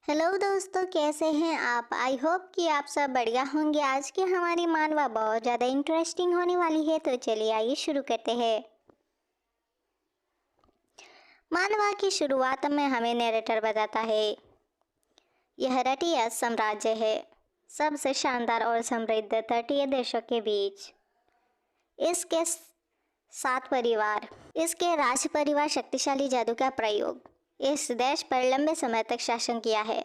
Hello दोस्तों, कैसे हैं आप? आई होप कि आप सब बढ़िया होंगे। आज की हमारी मानवा बहुत ज़्यादा इंटरेस्टिंग होने वाली है, तो चलिए आइए शुरू करते हैं। मानवा की शुरुआत में हमें नैरेटर बताता है, यह रटिया साम्राज्य है, सबसे शानदार और समृद्ध तटीय देशों के बीच। इसके सात परिवार, इसके राज परिवार शक्तिशाली जादू का प्रयोग इस देश पर लंबे समय तक शासन किया है।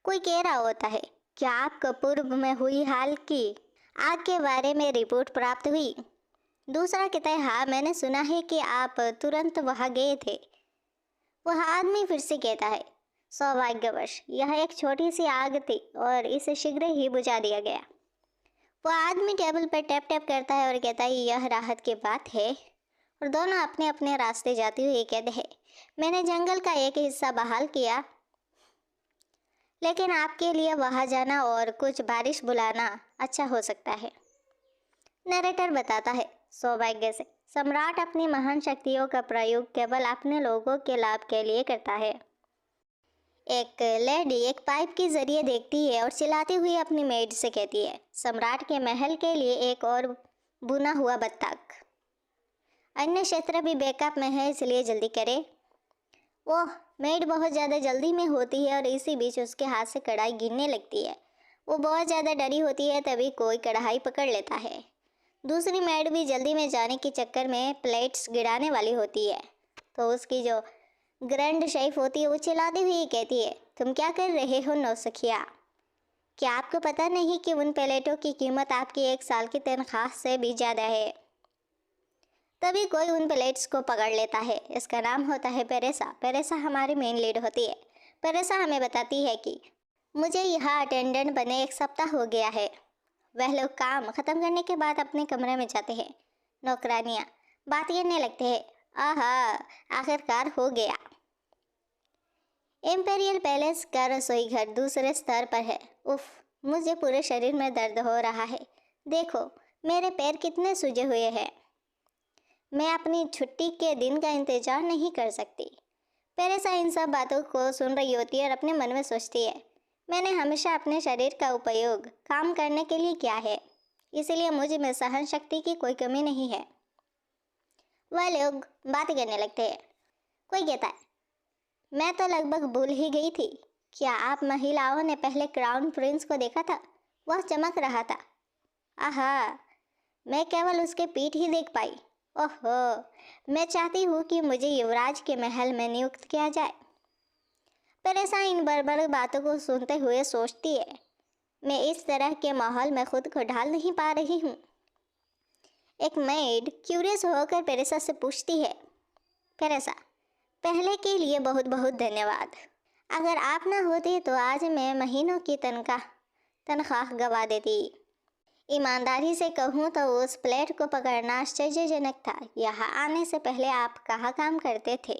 कोई कह रहा होता है, क्या आपको पूर्व में हुई हाल की आग के बारे में रिपोर्ट प्राप्त हुई? दूसरा कहता है, हाँ मैंने सुना है कि आप तुरंत वहां गए थे। वह आदमी फिर से कहता है, सौभाग्यवश यह एक छोटी सी आग थी और इसे शीघ्र ही बुझा दिया गया। वह आदमी टेबल पर टैप टैप करता है और कहता है, यह राहत की बात है। और दोनों अपने अपने रास्ते जाते हुए कहते हैं, मैंने जंगल का एक हिस्सा बहाल किया, लेकिन आपके लिए वहां जाना और कुछ बारिश बुलाना अच्छा हो सकता है। नरेटर बताता है, सौभाग्य से सम्राट अपनी महान शक्तियों का प्रयोग केवल अपने लोगों के लाभ के लिए करता है। एक लेडी एक पाइप के जरिए देखती है और चिल्लाती हुई अपनी मेड से कहती है, सम्राट के महल के लिए एक और बुना हुआ बत्तख। अन्य क्षेत्र भी बैकअप में है, इसलिए जल्दी करे। ओह, मेड बहुत ज़्यादा जल्दी में होती है और इसी बीच उसके हाथ से कढ़ाई गिरने लगती है। वो बहुत ज़्यादा डरी होती है, तभी कोई कढ़ाई पकड़ लेता है। दूसरी मेड भी जल्दी में जाने के चक्कर में प्लेट्स गिराने वाली होती है, तो उसकी जो ग्रैंड शेफ होती है वो चिल्लाती हुई कहती है, तुम क्या कर रहे हो नौसखिया? क्या आपको पता नहीं कि उन प्लेटों की कीमत आपकी एक साल की तनख्वाह से भी ज़्यादा है? तभी कोई उन प्लेट्स को पकड़ लेता है। इसका नाम होता है पेरेसा। पेरेसा हमारी मेन लीड होती है। पेरेसा हमें बताती है कि मुझे यहाँ अटेंडेंट बने एक सप्ताह हो गया है। वह लोग काम ख़त्म करने के बाद अपने कमरे में जाते हैं। नौकरानियाँ बात करने लगते हैं, आहा आखिरकार हो गया। इम्पेरियल पैलेस का रसोई घर दूसरे स्तर पर है। उफ, मुझे पूरे शरीर में दर्द हो रहा है। देखो मेरे पैर कितने सूजे हुए हैं। मैं अपनी छुट्टी के दिन का इंतजार नहीं कर सकती। पेरेसा इन सब बातों को सुन रही होती है और अपने मन में सोचती है, मैंने हमेशा अपने शरीर का उपयोग काम करने के लिए किया है, इसलिए मुझ में सहन शक्ति की कोई कमी नहीं है। वह लोग बात करने लगते हैं। कोई कहता है, मैं तो लगभग भूल ही गई थी, क्या आप महिलाओं ने पहले क्राउन प्रिंस को देखा था? वह चमक रहा था। आहा, मैं केवल उसके पीठ ही देख पाई। ओहो, मैं चाहती हूँ कि मुझे युवराज के महल में नियुक्त किया जाए। पेरेसा इन बड़बड़ बातों को सुनते हुए सोचती है, मैं इस तरह के माहौल में खुद को ढाल नहीं पा रही हूँ। एक मेड क्यूरियस होकर पेरेसा से पूछती है, पेरेसा, पहले के लिए बहुत बहुत धन्यवाद। अगर आप ना होते तो आज मैं महीनों की तनख्वाह गवा देती। ईमानदारी से कहूँ तो उस प्लेट को पकड़ना आश्चर्यजनक था। यहाँ आने से पहले आप कहाँ काम करते थे?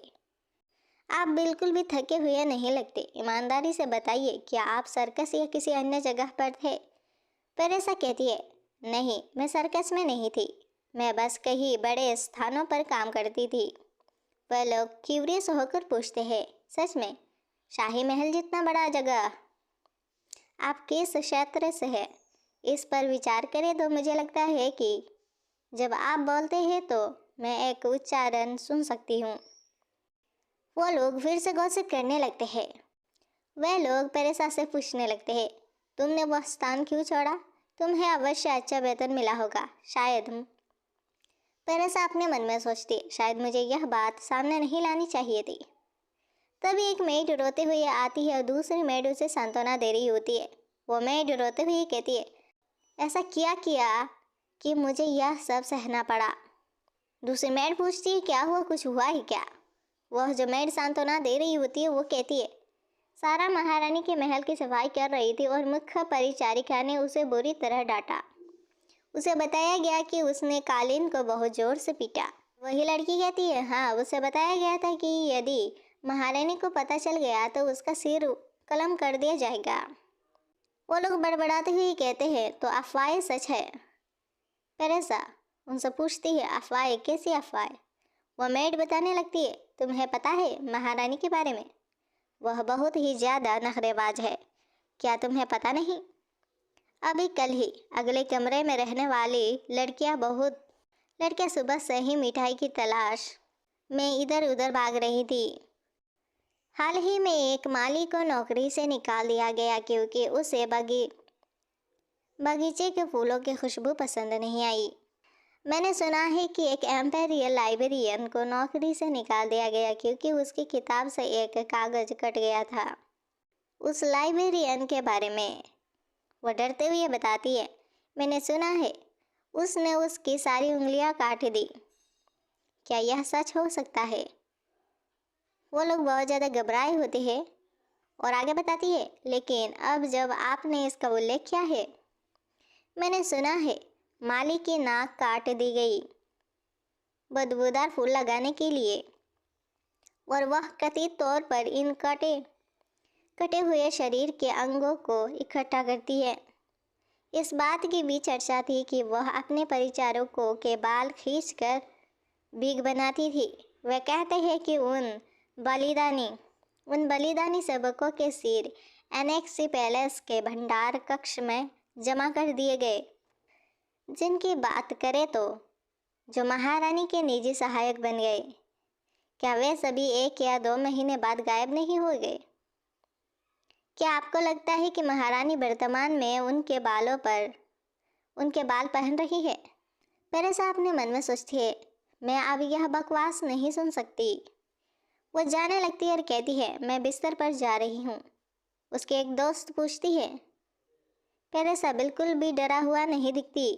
आप बिल्कुल भी थके हुए नहीं लगते। ईमानदारी से बताइए, क्या आप सर्कस या किसी अन्य जगह पर थे? पेरेसा कहती है, नहीं, मैं सर्कस में नहीं थी, मैं बस कहीं बड़े स्थानों पर काम करती थी। वह लोग क्यूरियस होकर पूछते हैं, सच में? शाही महल जितना बड़ा जगह? आप किस क्षेत्र से है? इस पर विचार करें तो मुझे लगता है कि जब आप बोलते हैं तो मैं एक उच्चारण सुन सकती हूँ। वो लोग फिर से गॉसिप करने लगते हैं। वह लोग पेरेसा से पूछने लगते हैं, तुमने वह स्थान क्यों छोड़ा? तुम्हें अवश्य अच्छा वेतन मिला होगा, शायद। पेरेसा अपने मन में सोचती, शायद मुझे यह बात सामने नहीं लानी चाहिए थी। तभी एक मेड रोते हुए आती है और दूसरी मेड उसे सांत्वना दे रही होती है। वो मेड रोते हुए कहती है, ऐसा क्या किया कि मुझे यह सब सहना पड़ा? दूसरी मेड पूछती है, क्या हुआ, कुछ हुआ ही क्या? वह जो मेड सांत्वना दे रही होती है वो कहती है, सारा महारानी के महल की सफाई कर रही थी और मुख्य परिचारिका ने उसे बुरी तरह डांटा। उसे बताया गया कि उसने कालीन को बहुत जोर से पीटा। वही लड़की कहती है, हाँ, उसे बताया गया था कि यदि महारानी को पता चल गया तो उसका सिर कलम कर दिया जाएगा। वो लोग बड़बड़ाते हुए कहते हैं, तो अफवाहें सच है? पेरेसा उनसे पूछती है, अफवाहें? कैसी अफवाहें? वह मेड बताने लगती है, तुम्हें पता है महारानी के बारे में? वह बहुत ही ज़्यादा नखरेबाज है, क्या तुम्हें पता नहीं? अभी कल ही अगले कमरे में रहने वाली लड़कियां सुबह से ही मिठाई की तलाश में इधर उधर भाग रही थी। हाल ही में एक माली को नौकरी से निकाल दिया गया क्योंकि उसे बगीचे के फूलों की खुशबू पसंद नहीं आई। मैंने सुना है कि एक एम्पेरियल लाइब्रेरियन को नौकरी से निकाल दिया गया क्योंकि उसकी किताब से एक कागज़ कट गया था। उस लाइब्रेरियन के बारे में वह डरते हुए बताती है, मैंने सुना है उसने उसकी सारी उंगलियां काट दी। क्या यह सच हो सकता है? वो लोग बहुत ज़्यादा घबराए होते हैं और आगे बताती है, लेकिन अब जब आपने इसका उल्लेख किया है, मैंने सुना है माली की नाक काट दी गई बदबूदार फूल लगाने के लिए और वह कथित तौर पर इन कटे हुए शरीर के अंगों को इकट्ठा करती है। इस बात की भी चर्चा थी कि वह अपने परिचारकों के बाल खींचकर भीख बनाती थी। वे कहते हैं कि उन बलिदानी सबकों के सिर एनेक्सी पैलेस के भंडार कक्ष में जमा कर दिए गए। जिनकी बात करें तो जो महारानी के निजी सहायक बन गए, क्या वे सभी 1 या 2 महीने बाद गायब नहीं हो गए? क्या आपको लगता है कि महारानी वर्तमान में उनके बाल पहन रही है? पेरेसा अपने मन में सोचती है, मैं अब यह बकवास नहीं सुन सकती। वो जाने लगती है और कहती है, मैं बिस्तर पर जा रही हूँ। उसकी एक दोस्त पूछती है। पेरेसा बिल्कुल भी डरा हुआ नहीं दिखती।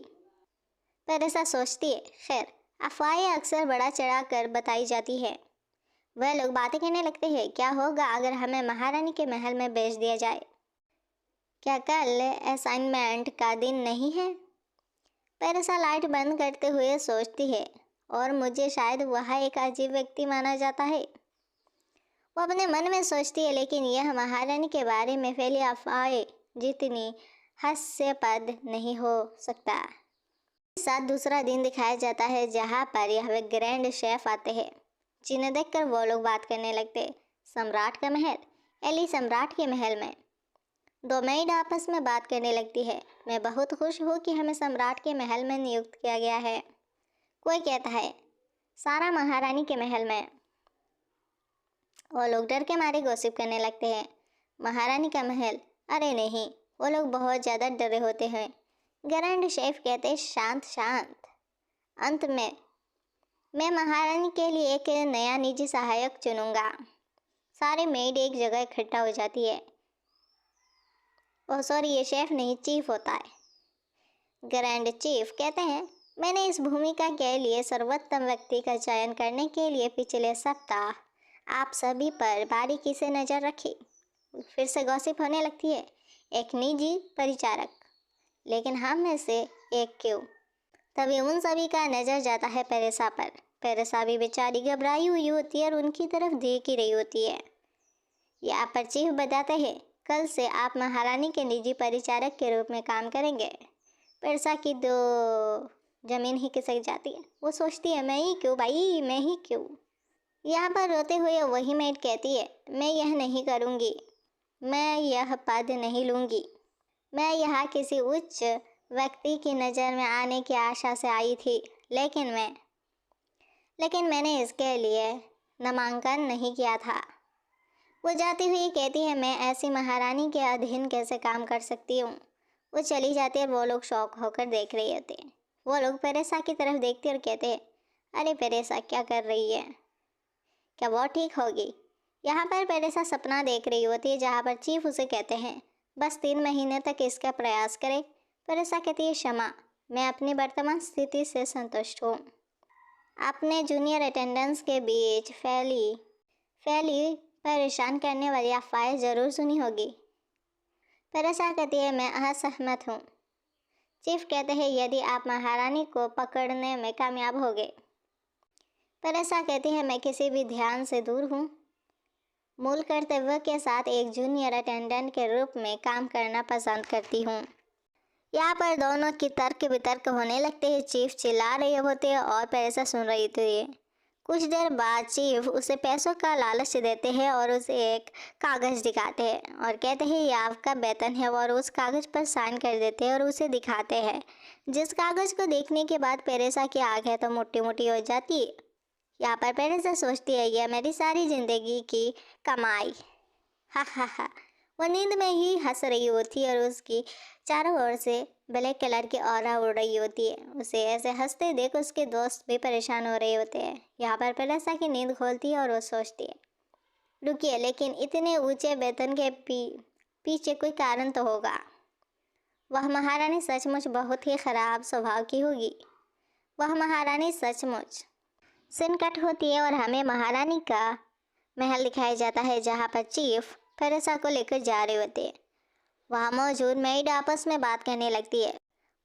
पेरेसा सोचती है, खैर अफवाहें अक्सर बड़ा चढ़ा कर बताई जाती है। वह लोग बातें करने लगते हैं, क्या होगा अगर हमें महारानी के महल में भेज दिया जाए? क्या कल असाइनमेंट का दिन नहीं है? पेरेसा लाइट बंद करते हुए सोचती है, और मुझे शायद वह एक अजीब व्यक्ति माना जाता है। वो अपने मन में सोचती है, लेकिन यह महारानी के बारे में फैली अफवाहें जितनी हास्यास्पद नहीं हो सकता। साथ दूसरा दिन दिखाया जाता है जहाँ पर यह ग्रैंड शेफ आते हैं, जिन्हें देखकर वो लोग बात करने लगते। सम्राट का महल। एली सम्राट के महल में 2 मेड आपस में बात करने लगती है। मैं बहुत खुश हूँ कि हमें सम्राट के महल में नियुक्त किया गया है। कोई कहता है, सारा महारानी के महल में। वो लोग डर के मारे गॉसिप करने लगते हैं। महारानी का महल? अरे नहीं, वो लोग बहुत ज़्यादा डरे होते हैं। ग्रैंड शेफ कहते, शांत शांत। अंत में मैं महारानी के लिए एक नया निजी सहायक चुनूंगा। सारे मेड एक जगह इकट्ठा हो जाती है। ओह सॉरी, ये शेफ नहीं, चीफ होता है। ग्रैंड चीफ कहते हैं, मैंने इस भूमिका के लिए सर्वोत्तम व्यक्ति का चयन करने के लिए पिछले सप्ताह आप सभी पर बारीकी से नज़र रखी। फिर से गॉसिप होने लगती है। एक निजी परिचारक, लेकिन हम में से एक क्यों? तभी उन सभी का नज़र जाता है पेरेसा पर। पेरेसा भी बेचारी घबराई हुई होती है और उनकी तरफ देख ही रही होती है। यहाँ पर चीफ बताते हैं, कल से आप महारानी के निजी परिचारक के रूप में काम करेंगे। पेरेसा की तो जमीन ही खिसक जाती है। वो सोचती है, मैं ही क्यों भाई, मैं ही क्यों? यहाँ पर रोते हुए वही मेड कहती है, मैं यह नहीं करूँगी, मैं यह पद नहीं लूँगी। मैं यहाँ किसी उच्च व्यक्ति की नज़र में आने की आशा से आई थी, लेकिन मैंने इसके लिए नामांकन नहीं किया था। वो जाती हुई कहती है, मैं ऐसी महारानी के अधीन कैसे काम कर सकती हूँ? वो चली जाती है और वो लोग शौक होकर देख रहे होते हैं। वो लोग पेरेसा की तरफ देखते और कहते हैं, अरे पेरेसा क्या कर रही है? क्या वो ठीक होगी? यहाँ पर पेरेसा सपना देख रही होती है जहाँ पर चीफ उसे कहते हैं, बस 3 महीने तक इसका प्रयास करें। पेरेसा कहती है, क्षमा, मैं अपनी वर्तमान स्थिति से संतुष्ट हूँ। आपने जूनियर अटेंडेंट्स के बीच फैली परेशान करने वाली अफवाहें ज़रूर सुनी होगी। पेरेसा कहती है, मैं असहमत हूँ। चीफ कहते हैं, यदि आप महारानी को पकड़ने में कामयाब हो गए। पेरेसा कहती है, मैं किसी भी ध्यान से दूर हूँ। मूल कर्तव्य के साथ एक जूनियर अटेंडेंट के रूप में काम करना पसंद करती हूँ। यहाँ पर दोनों की तर्क वितर्क होने लगते हैं। चीफ चिल्ला रहे होते हैं और पेरेसा सुन रही थी। कुछ देर बाद चीफ उसे पैसों का लालच देते हैं और उसे एक कागज़ दिखाते हैं और कहते हैं ये आपका वेतन है, और उस कागज़ पर साइन कर देते हैं और उसे दिखाते हैं। जिस कागज़ को देखने के बाद पेरेसा की आंखें तो मोटी मोटी हो जाती है। यहाँ पर पेरेसा सोचती है यह मेरी सारी ज़िंदगी की कमाई, हा हा हा। वो नींद में ही हंस रही होती है और उसकी चारों ओर से ब्लैक कलर की ऑरा उड़ रही होती है। उसे ऐसे हंसते देख उसके दोस्त भी परेशान हो रहे होते हैं। यहाँ पर पेरेसा की नींद खोलती है और वो सोचती है रुकिए, लेकिन इतने ऊंचे वेतन के पीछे कोई कारण तो होगा। वह महारानी सचमुच बहुत ही खराब स्वभाव की होगी। वह महारानी सचमुच। सीन कट होती है और हमें महारानी का महल दिखाया जाता है, जहाँ पर चीफ पेरेसा को लेकर जा रहे होते हैं। वहाँ मौजूद मेड आपस में बात करने लगती है।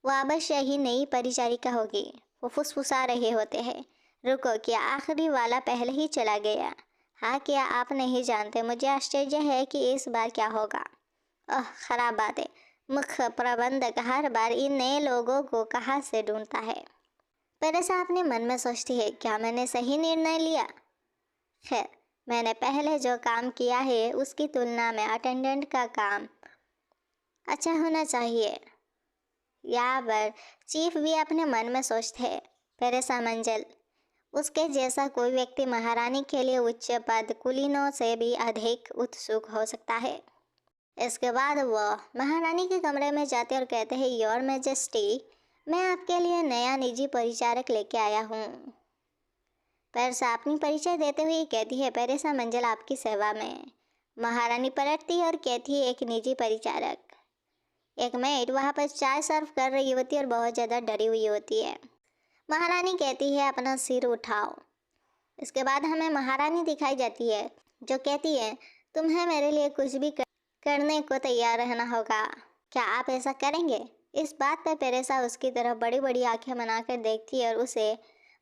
वह अवश्य ही नई परिचारिका होगी। वो फुसफुसा रहे होते हैं, रुको, क्या आखिरी वाला पहले ही चला गया? हाँ, क्या आप नहीं जानते? मुझे आश्चर्य है कि इस बार क्या होगा। ओह, खराब बात है। मुख्य प्रबंधक हर बार इन नए लोगों को कहाँ से ढूंढता है। पेरेसा अपने मन में सोचती है, क्या मैंने सही निर्णय लिया? खैर, मैंने पहले जो काम किया है उसकी तुलना में अटेंडेंट का काम अच्छा होना चाहिए। यहाँ पर चीफ भी अपने मन में सोचते हैं, पेरेसा मंजल, उसके जैसा कोई व्यक्ति महारानी के लिए उच्च पद कुलीनों से भी अधिक उत्सुक हो सकता है। इसके बाद वह महारानी के कमरे में जाते और कहते हैं, योर मैजेस्टी, मैं आपके लिए नया निजी परिचारक लेके आया हूँ। पेरेसा अपनी परिचय देते हुए कहती है, पेरेसा मंजल आपकी सेवा में। महारानी पलटती है और कहती है, एक निजी परिचारक। एक मेड वहाँ पर चाय सर्व कर रही होती है और बहुत ज़्यादा डरी हुई होती है। महारानी कहती है, अपना सिर उठाओ। इसके बाद हमें महारानी दिखाई जाती है, जो कहती है, तुम्हें मेरे लिए कुछ भी करने को तैयार रहना होगा। क्या आप ऐसा करेंगे? इस बात पर पेरेसा उसकी तरफ बड़ी बड़ी आंखें बनाकर देखती है और उसे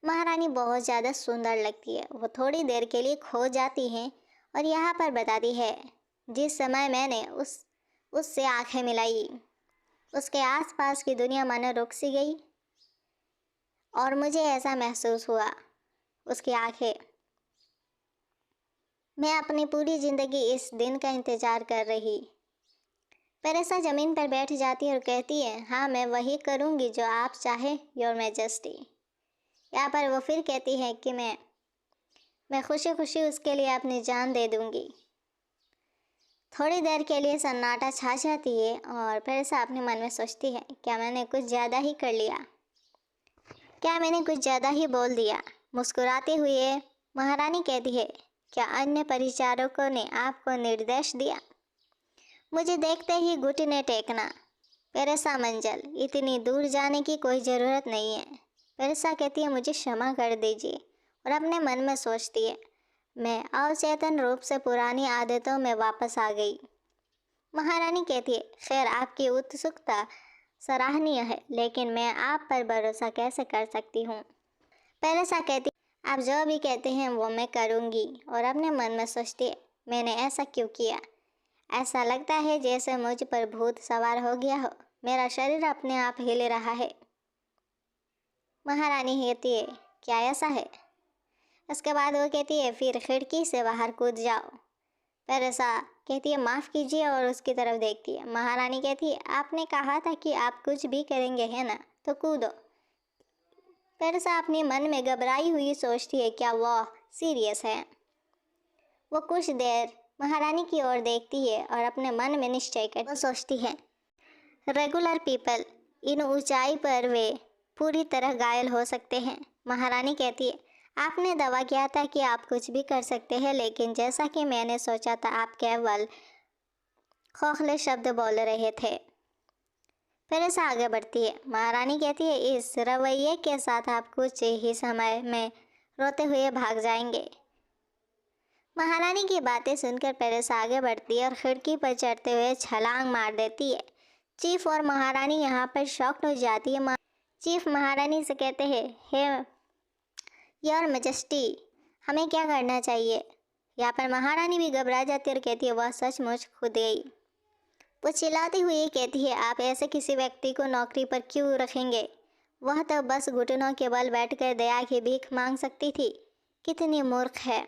महारानी बहुत ज़्यादा सुंदर लगती है। वो थोड़ी देर के लिए खो जाती हैं और यहाँ पर बताती है, जिस समय मैंने उससे आंखें मिलाई, उसके आसपास की दुनिया मानो रुक सी गई और मुझे ऐसा महसूस हुआ, उसकी आंखें, मैं अपनी पूरी ज़िंदगी इस दिन का इंतज़ार कर रही। पेरेसा ज़मीन पर बैठ जाती है और कहती है, हाँ, मैं वही करूँगी जो आप चाहे, योर मैजेस्टी। यहाँ पर वो फिर कहती है कि मैं खुशी खुशी उसके लिए अपनी जान दे दूँगी। थोड़ी देर के लिए सन्नाटा छा जाती है और पेरेसा अपने मन में सोचती है, क्या मैंने कुछ ज़्यादा ही कर लिया? क्या मैंने कुछ ज़्यादा ही बोल दिया? मुस्कुराते हुए महारानी कहती है, क्या अन्य परिचारकों ने आपको निर्देश दिया? मुझे देखते ही घुटने टेकना। पेरेसा मंजल, इतनी दूर जाने की कोई ज़रूरत नहीं है। पेरेसा कहती है, मुझे क्षमा कर दीजिए, और अपने मन में सोचती है, मैं अवचेतन रूप से पुरानी आदतों में वापस आ गई। महारानी कहती है, खैर, आपकी उत्सुकता सराहनीय है, लेकिन मैं आप पर भरोसा कैसे कर सकती हूँ? पेरेसा कहती, आप जो भी कहते हैं वो मैं करूँगी, और अपने मन में सोचती है, मैंने ऐसा क्यों किया? ऐसा लगता है जैसे मुझ पर भूत सवार हो गया हो। मेरा शरीर अपने आप हिल रहा है। महारानी कहती है, क्या ऐसा है? उसके बाद वो कहती है, फिर खिड़की से बाहर कूद जाओ। पेरेसा कहती है, माफ़ कीजिए, और उसकी तरफ देखती है। महारानी कहती है, आपने कहा था कि आप कुछ भी करेंगे, है ना? तो कूदो। पेरेसा अपने मन में घबराई हुई सोचती है, क्या वह सीरियस है? वो कुछ देर महारानी की ओर देखती है और अपने मन में निश्चय कर सोचती है, रेगुलर पीपल, इन ऊंचाई पर वे पूरी तरह घायल हो सकते हैं। महारानी कहती है, आपने दावा किया था कि आप कुछ भी कर सकते हैं, लेकिन जैसा कि मैंने सोचा था, आप केवल खोखले शब्द बोल रहे थे। पेरेसा आगे बढ़ती है। महारानी कहती है, इस रवैये के साथ आप कुछ ही समय में रोते हुए भाग जाएंगे। महारानी की बातें सुनकर पेरेसा आगे बढ़ती है और खिड़की पर चढ़ते हुए छलांग मार देती है। चीफ और महारानी यहाँ पर शॉक्ड हो जाती है। चीफ महारानी से कहते हैं, हे योर मैजेस्टी, हमें क्या करना चाहिए? यहाँ पर महारानी भी घबरा जाती है और कहती है, वह सचमुच कूद गई। वो चिल्लाती हुई कहती है, आप ऐसे किसी व्यक्ति को नौकरी पर क्यों रखेंगे? वह तो बस घुटनों के बल बैठकर दया की भीख मांग सकती थी। कितनी मूर्ख है।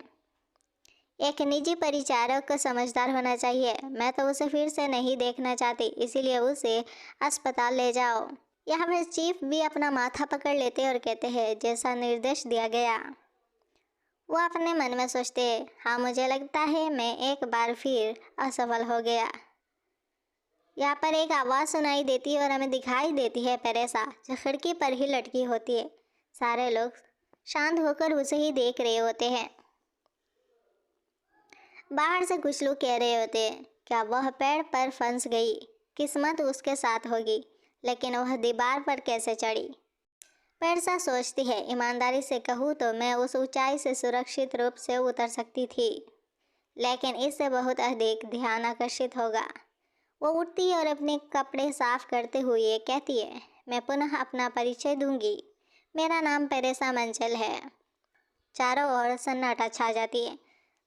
एक निजी परिचारक को समझदार होना चाहिए। मैं तो उसे फिर से नहीं देखना चाहती, इसीलिए उसे अस्पताल ले जाओ। यहाँ पर चीफ भी अपना माथा पकड़ लेते और कहते हैं, जैसा निर्देश दिया गया। वो अपने मन में सोचते हैं, हाँ मुझे लगता है मैं एक बार फिर असफल हो गया। यहाँ पर एक आवाज़ सुनाई देती है और हमें दिखाई देती है पेरेसा, जो खिड़की पर ही लटकी होती है। सारे लोग शांत होकर उसे ही देख रहे होते हैं। बाहर से कुछ लोग कह रहे होते हैं, क्या वह पेड़ पर फंस गई? किस्मत उसके साथ होगी, लेकिन वह दीवार पर कैसे चढ़ी? पेरेसा सोचती है, ईमानदारी से कहूँ तो मैं उस ऊंचाई से सुरक्षित रूप से उतर सकती थी, लेकिन इससे बहुत अधिक ध्यान आकर्षित होगा। वो उठती है और अपने कपड़े साफ करते हुए कहती है, मैं पुनः अपना परिचय दूंगी। मेरा नाम पेरेसा मंचल है। चारों ओर सन्नाटा छा जाती है।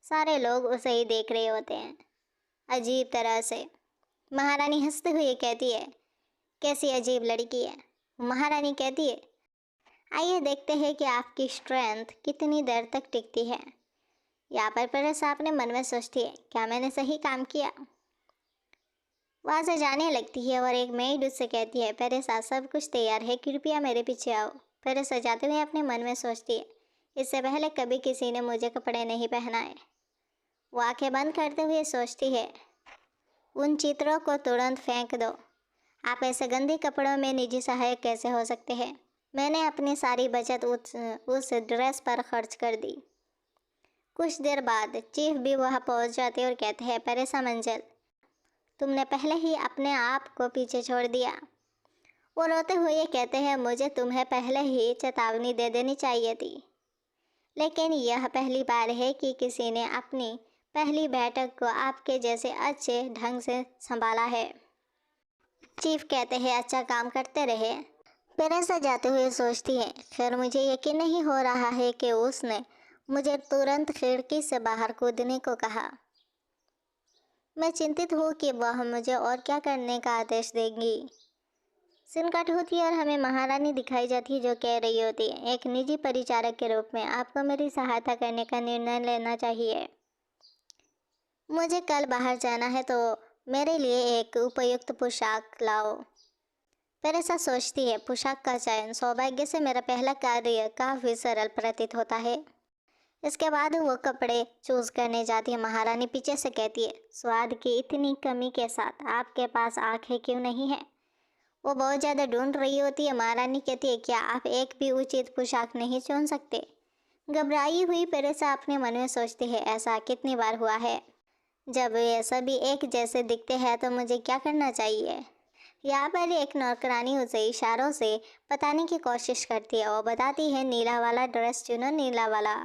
सारे लोग उसे ही देख रहे होते हैं अजीब तरह से। महारानी हंसते हुए कहती है, कैसी अजीब लड़की है। महारानी कहती है, आइए देखते हैं कि आपकी स्ट्रेंथ कितनी देर तक टिकती है। यहाँ पर पेरेसा अपने मन में सोचती है, क्या मैंने सही काम किया। वहाँ से जाने लगती है और एक मेड उससे कहती है, पेरेसा सब कुछ तैयार है, कृपया मेरे पीछे आओ। पेरेसा जाते हुए अपने मन में सोचती है, इससे पहले कभी किसी ने मुझे कपड़े नहीं पहनाए। वो आंखें बंद करते हुए सोचती है, उन चित्रों को तुरंत फेंक दो। आप ऐसे गंदे कपड़ों में निजी सहायक कैसे हो सकते हैं? मैंने अपनी सारी बचत उस ड्रेस पर खर्च कर दी। कुछ देर बाद चीफ भी वहाँ पहुँच जाते और कहते हैं, पेरेसा मंचल, तुमने पहले ही अपने आप को पीछे छोड़ दिया। वो रोते हुए कहते हैं, मुझे तुम्हें पहले ही चेतावनी दे देनी चाहिए थी, लेकिन यह पहली बार है कि किसी ने अपनी पहली बैठक को आपके जैसे अच्छे ढंग से संभाला है। चीफ कहते हैं, अच्छा काम करते रहे। पेरेसा जाते हुए सोचती है, खैर मुझे यकीन नहीं हो रहा है कि उसने मुझे तुरंत खिड़की से बाहर कूदने को कहा। मैं चिंतित हूँ कि वह मुझे और क्या करने का आदेश देंगी। सीन कट होती है और हमें महारानी दिखाई जाती है, जो कह रही होती है, एक निजी परिचारक के रूप में आपको मेरी सहायता करने का निर्णय लेना चाहिए। मुझे कल बाहर जाना है, तो मेरे लिए एक उपयुक्त पोशाक लाओ। पेरेसा सोचती है, पोशाक का चयन सौभाग्य से मेरा पहला कार्य काफ़ी सरल प्रतीत होता है। इसके बाद वो कपड़े चूज करने जाती है। महारानी पीछे से कहती है, स्वाद की इतनी कमी के साथ आपके पास आंखें क्यों नहीं है? वो बहुत ज़्यादा ढूंढ रही होती है। महारानी कहती है, क्या आप एक भी उचित पोशाक नहीं चुन सकते? घबराई हुई पेरेसा अपने मन में सोचती है, ऐसा कितनी बार हुआ है। जब ये सभी एक जैसे दिखते हैं तो मुझे क्या करना चाहिए? यहाँ पर एक नौकरानी उसे इशारों से बताने की कोशिश करती है। वो बताती है, नीला वाला ड्रेस चुनो, नीला वाला।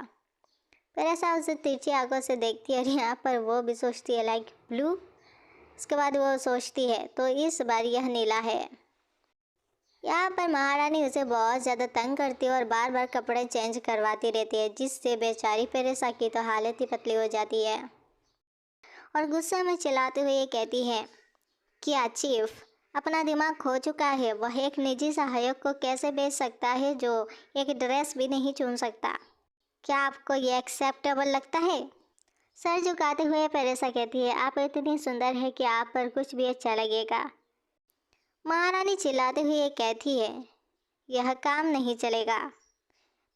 पेरेसा उसे तिरछी आंखों से देखती है और यहाँ पर वो भी सोचती है, लाइक ब्लू। उसके बाद वो सोचती है, तो इस बार यह नीला है। यहाँ पर महारानी उसे बहुत ज़्यादा तंग करती है और बार बार कपड़े चेंज करवाती रहती है, जिससे बेचारी पेरेसा की तो हालत ही पतली हो जाती है और गुस्से में चिल्लाते हुए कहती है, क्या चीफ अपना दिमाग खो चुका है? वह एक निजी सहायक को कैसे भेज सकता है जो एक ड्रेस भी नहीं चुन सकता? क्या आपको ये एक्सेप्टेबल लगता है? सर झुकाते हुए पेरेसा कहती है, आप इतनी सुंदर है कि आप पर कुछ भी अच्छा लगेगा। महारानी चिल्लाते हुए कहती है, यह काम नहीं चलेगा।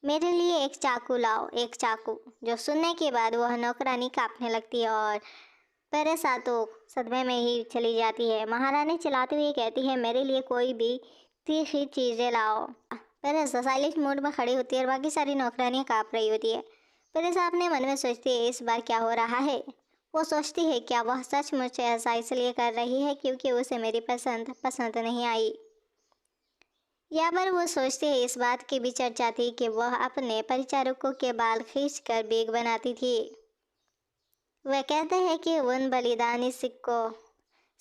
मेरे लिए एक चाकू लाओ, एक चाकू। जो सुनने के बाद वह नौकरानी कांपने लगती है और पेरेसा तो सदमे में ही चली जाती है। महारानी चिल्लाते हुए कहती है, मेरे लिए कोई भी तीखी चीज़ें लाओ। पेरेसा साइलेंट मोड में खड़ी होती है और बाकी सारी नौकरानियाँ काँप रही होती है। पेरेसा अपने मन में सोचती है, इस बार क्या हो रहा है। वो सोचती है, क्या वह सचमुच ऐसा इसलिए कर रही है क्योंकि उसे मेरी पसंद नहीं आई। यहाँ पर वो सोचती है, इस बात की भी चर्चा थी कि वह अपने परिचारकों के बाल खींचकर बेग बनाती थी। वे कहते हैं कि उन बलिदानी सिक्कों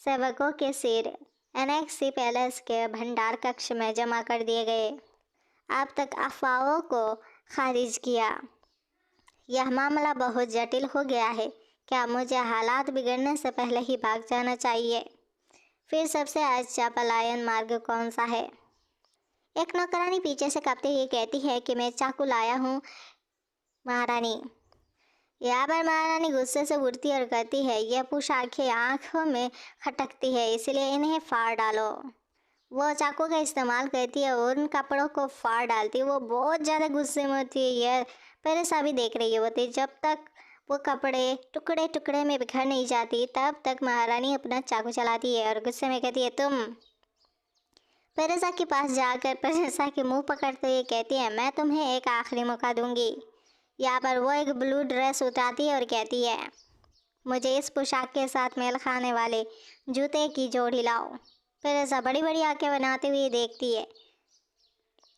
सेवकों के सिर एनेक्सी पैलेस के भंडार कक्ष में जमा कर दिए गए। अब तक अफवाहों को खारिज किया। यह मामला बहुत जटिल हो गया है। क्या मुझे हालात बिगड़ने से पहले ही भाग जाना चाहिए? फिर सबसे अच्छा पलायन मार्ग कौन सा है? एक नौकरानी पीछे से कांपते हुए कहती है कि मैं चाकू लाया हूँ, महारानी। यहाँ पर महारानी गुस्से से उठती और कहती है, यह पोशाकें आंखों में खटकती है, इसलिए इन्हें फाड़ डालो। वो चाकू का इस्तेमाल करती है और उन कपड़ों को फाड़ डालती है। वो बहुत ज़्यादा गुस्से में होती है। यह पेरेसा भी देख रही होती है। जब तक वो कपड़े टुकड़े टुकड़े में बिखर नहीं जाती तब तक महारानी अपना चाकू चलाती है और गुस्से में कहती है, तुम। पेरेसा के पास जाकर पेरेसा के मुंह पकड़ते हुए कहती है, मैं तुम्हें एक आखिरी मौका दूंगी। यहाँ पर वो एक ब्लू ड्रेस उतारती है और कहती है, मुझे इस पोशाक के साथ मेल खाने वाले जूते की जोड़ी लाओ। फिर ऐसा बड़ी बड़ी आंखें बनाते हुए देखती है।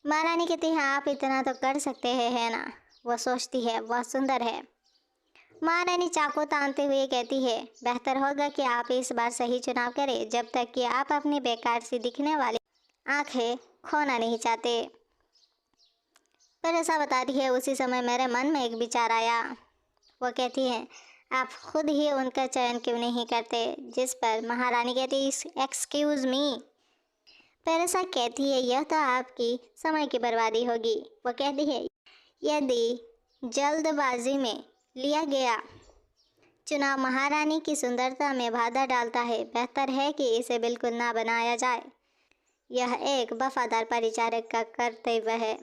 महारानी कहती है, आप इतना तो कर सकते हैं, है ना। वह सोचती है, वह सुंदर है। महारानी चाकू तानते हुए कहती है, बेहतर होगा कि आप इस बार सही चुनाव करें, जब तक कि आप अपनी बेकार सी दिखने वाली आंखें खोना नहीं चाहते। पर ऐसा बताती है, उसी समय मेरे मन में एक विचार आया। वो कहती है, आप खुद ही उनका चयन क्यों नहीं करते। जिस पर महारानी कहती है, एक्सक्यूज़ मी। पेरेसा कहती है, यह तो आपकी समय की बर्बादी होगी। वो कहती है, यदि जल्दबाजी में लिया गया चुनाव महारानी की सुंदरता में बाधा डालता है, बेहतर है कि इसे बिल्कुल ना बनाया जाए। यह एक वफादार परिचारक का कर्तव्य है।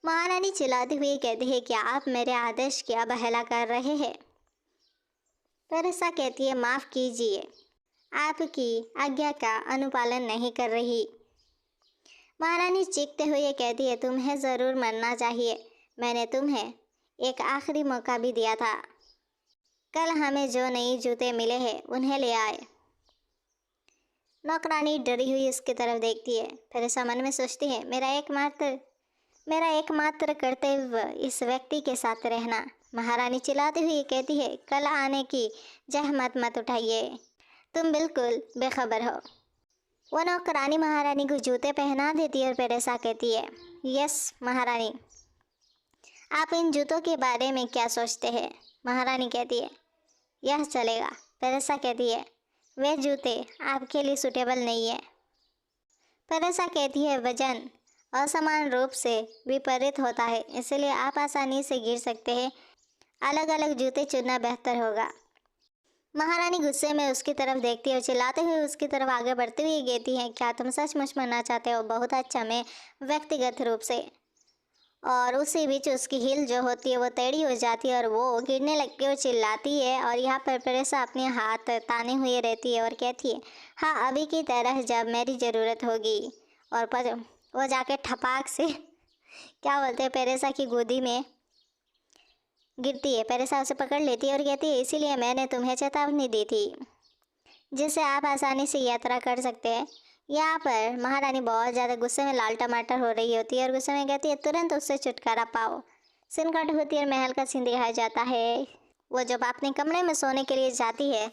महारानी चिल्लाती हुई कहती है, क्या आप मेरे आदेश की अवहेलना कर रहे हैं। पेरेसा कहती है, माफ़ कीजिए, आपकी आज्ञा का अनुपालन नहीं कर रही। महारानी चीखते हुए कहती है, तुम्हें ज़रूर मरना चाहिए। मैंने तुम्हें एक आखिरी मौका भी दिया था। कल हमें जो नए जूते मिले हैं उन्हें ले आए। नौकरानी डरी हुई उसकी तरफ देखती है। फिर ऐसा मन में सोचती है, मेरा एकमात्र कर्तव्य इस व्यक्ति के साथ रहना। महारानी चिल्लाती हुई कहती है, कल आने की जहमत मत उठाइए, तुम बिल्कुल बेखबर हो। वो नौकरानी महारानी को जूते पहना देती है और पेरेसा कहती है, यस महारानी, आप इन जूतों के बारे में क्या सोचते हैं। महारानी कहती है, यह चलेगा। पेरेसा कहती है, वे जूते आपके लिए सूटेबल नहीं है। पेरेसा कहती है, वजन असमान रूप से विपरीत होता है, इसलिए आप आसानी से गिर सकते हैं। अलग अलग जूते चुनना बेहतर होगा। महारानी गुस्से में उसकी तरफ देखती है और चिल्लाते हुए उसकी तरफ आगे बढ़ती हुई कहती है, क्या तुम सचमुच मरना चाहते हो। बहुत अच्छा, मैं व्यक्तिगत रूप से। और उसी बीच उसकी हिल जो होती है वो टेढ़ी हो जाती है और वो गिरने लगती है और चिल्लाती है। और यहाँ पर पेरेसा अपने हाथ ताने हुए रहती है और कहती है, हाँ, अभी की तरह जब मेरी ज़रूरत होगी। और पर वो जाके ठपाक से क्या बोलते हैं, पेरेसा की गोदी में गिरती है। पेरेसा उसे पकड़ लेती है और कहती है, इसीलिए मैंने तुम्हें चेतावनी दी थी, जिससे आप आसानी से यात्रा कर सकते हैं। यहाँ पर महारानी बहुत ज़्यादा गुस्से में लाल टमाटर हो रही होती है और गुस्से में कहती है, तुरंत उससे छुटकारा पाओ। सिनकट होती है और महल का सीन दिखाया जाता है। वो जब अपने कमरे में सोने के लिए जाती है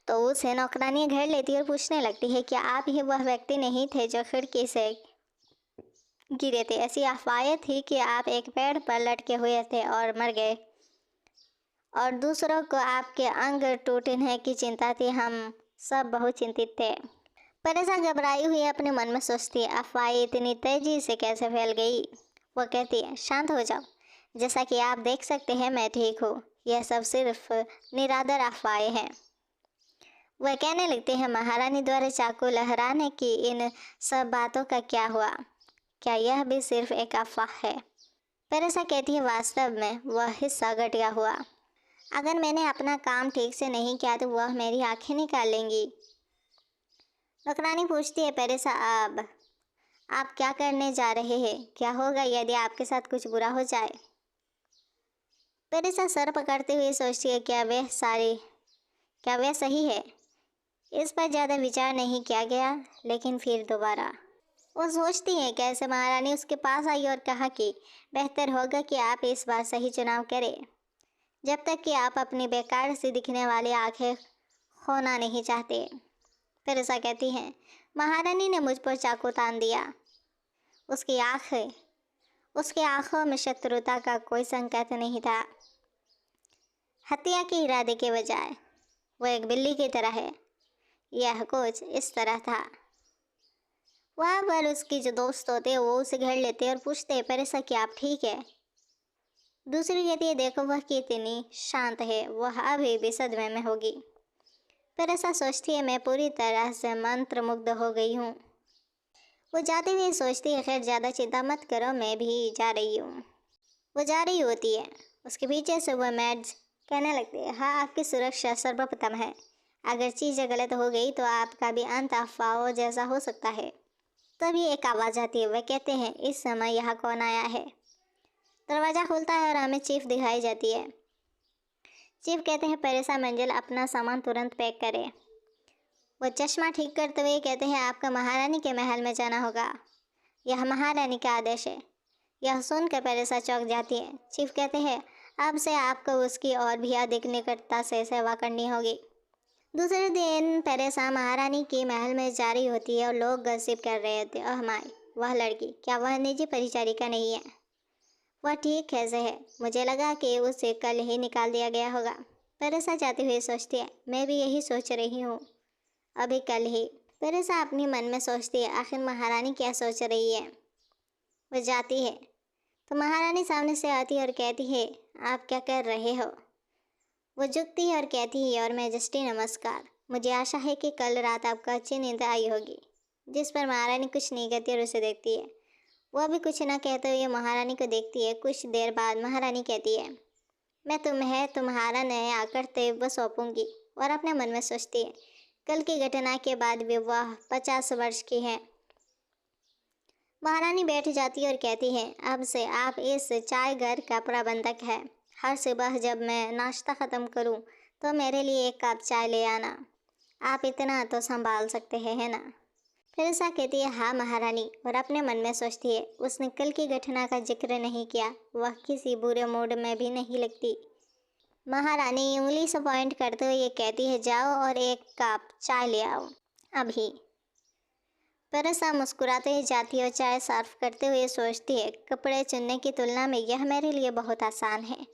तो उसे नौकरानी घेर लेती है और पूछने लगती है कि आप ही वह व्यक्ति नहीं थे जो खिड़की से गिरे थे। ऐसी अफवाहें थी कि आप एक पेड़ पर लटके हुए थे और मर गए और दूसरों को आपके अंग टूटने की चिंता थी। हम सब बहुत चिंतित थे। पेरेसा घबराई हुई अपने मन में सोचती है, अफवाहें इतनी तेजी से कैसे फैल गई। वो कहती है, शांत हो जाओ, जैसा कि आप देख सकते हैं मैं ठीक हूँ। यह सब सिर्फ निरादर अफवाहें हैं। वह कहने लगते हैं, महारानी द्वारा चाकू लहराने की इन सब बातों का क्या हुआ। क्या यह भी सिर्फ एक अफवाह है। पेरेसा कहती है, वास्तव में वह हिस्सा घटिया हुआ। अगर मैंने अपना काम ठीक से नहीं किया तो वह मेरी आंखें निकाल लेंगी। नौकरानी पूछती है, पेरेसा अब आप क्या करने जा रहे हैं। क्या होगा यदि आपके साथ कुछ बुरा हो जाए। पेरेसा सर पकड़ते हुए सोचती है, क्या वह सही है। इस पर ज़्यादा विचार नहीं किया गया, लेकिन फिर दोबारा वो सोचती है, कैसे महारानी उसके पास आई और कहा कि बेहतर होगा कि आप इस बार सही चुनाव करें, जब तक कि आप अपनी बेकार से दिखने वाली आंखें खोना नहीं चाहते। फिर ऐसा कहती हैं, महारानी ने मुझ पर चाकू तान दिया। उसकी आंखों में शत्रुता का कोई संकेत नहीं था। हत्या के इरादे के बजाय वह एक बिल्ली की तरह है। यह कुछ इस तरह था। वहाँ पर उसके जो दोस्त होते हैं वो उसे घेर लेते और पूछते, पेरेसा क्या आप ठीक है। दूसरी कहती है देखो वह कितनी शांत है, वह अभी भी सदमे में होगी। पर ऐसा सोचती है मैं पूरी तरह से मंत्रमुग्ध हो गई हूँ। वो जाते हुए सोचती है खैर ज़्यादा चिंता मत करो, मैं भी जा रही हूँ। वो जा रही होती है, उसके पीछे से वह मैड्स कहने लगती है हाँ आपकी सुरक्षा सर्वप्रथम है, अगर चीज़ें गलत हो गई तो आपका भी अंत अफवाहों जैसा हो सकता है। तभी एक आवाज़ आती है, वह कहते हैं इस समय यहाँ कौन आया है। दरवाज़ा खुलता है और हमें चीफ दिखाई जाती है। चीफ कहते हैं परेसा मंजिल अपना सामान तुरंत पैक करें। वो चश्मा ठीक करते हुए कहते हैं आपका महारानी के महल में जाना होगा, यह महारानी का आदेश है। यह सुनकर परेसा चौंक जाती है। चीफ कहते हैं अब से आपको उसकी और भी अधिक निकटता से सेवा करनी होगी। दूसरे दिन परेसा महारानी के महल में जा रही होती है और लोग गसिप कर रहे होते ओह माय, वह लड़की क्या वह निजी परिचारिका नहीं है? वह ठीक कैसे है? मुझे लगा कि उसे कल ही निकाल दिया गया होगा। परेसा जाते हुए सोचती है मैं भी यही सोच रही हूँ, अभी कल ही। परेसा अपनी मन में सोचती है आखिर महारानी क्या सोच रही है। वह जाती है तो महारानी सामने से आती है और कहती है आप क्या कर रहे हो। वो झुकती है और कहती है और मैजेस्टी नमस्कार, मुझे आशा है कि कल रात आपको अच्छी नींद आई होगी। जिस पर महारानी कुछ नहीं कहती और उसे देखती है। वह भी कुछ ना कहते हुए महारानी को देखती है। कुछ देर बाद महारानी कहती है मैं तुम्हें तुम्हारा नया कर्तव्य सौंपूंगी। और अपने मन में सोचती है कल की घटना के बाद भी वह 50 वर्ष की है। महारानी बैठ जाती है और कहती है अब से आप इस चाय घर का प्रबंधक है। हर सुबह जब मैं नाश्ता ख़त्म करूं तो मेरे लिए एक कप चाय ले आना। आप इतना तो संभाल सकते हैं है ना? फिर ऐसा कहती है हाँ महारानी। और अपने मन में सोचती है उसने कल की घटना का जिक्र नहीं किया, वह किसी बुरे मूड में भी नहीं लगती। महारानी उंगली से पॉइंट करते हुए ये कहती है जाओ और एक कप चाय ले आओ अभी। परेसा मुस्कुराते ही जाती है और चाय सर्व करते हुए सोचती है कपड़े चुनने की तुलना में यह मेरे लिए बहुत आसान है।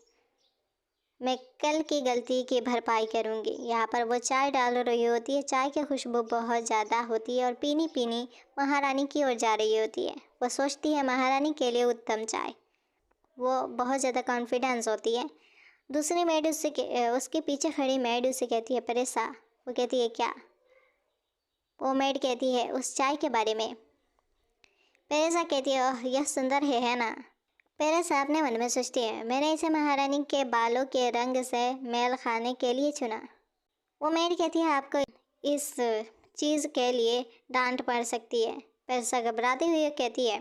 मैं कल की गलती की भरपाई करूंगी। यहाँ पर वो चाय डाल रही होती है, चाय की खुशबू बहुत ज़्यादा होती है और पीनी पीनी महारानी की ओर जा रही होती है। वो सोचती है महारानी के लिए उत्तम चाय। वो बहुत ज़्यादा कॉन्फिडेंस होती है। दूसरी मेड उसके पीछे खड़ी मेड उसे कहती है परेसा। वो कहती है क्या? वो मेड कहती है उस चाय के बारे में। परेसा कहती है ओह यह सुंदर है ना? परेसा अपने मन में सोचती है मैंने इसे महारानी के बालों के रंग से मेल खाने के लिए चुना। वो मेड कहती है आपको इस चीज़ के लिए डांट पड़ सकती है। परेसा घबराती हुई कहती है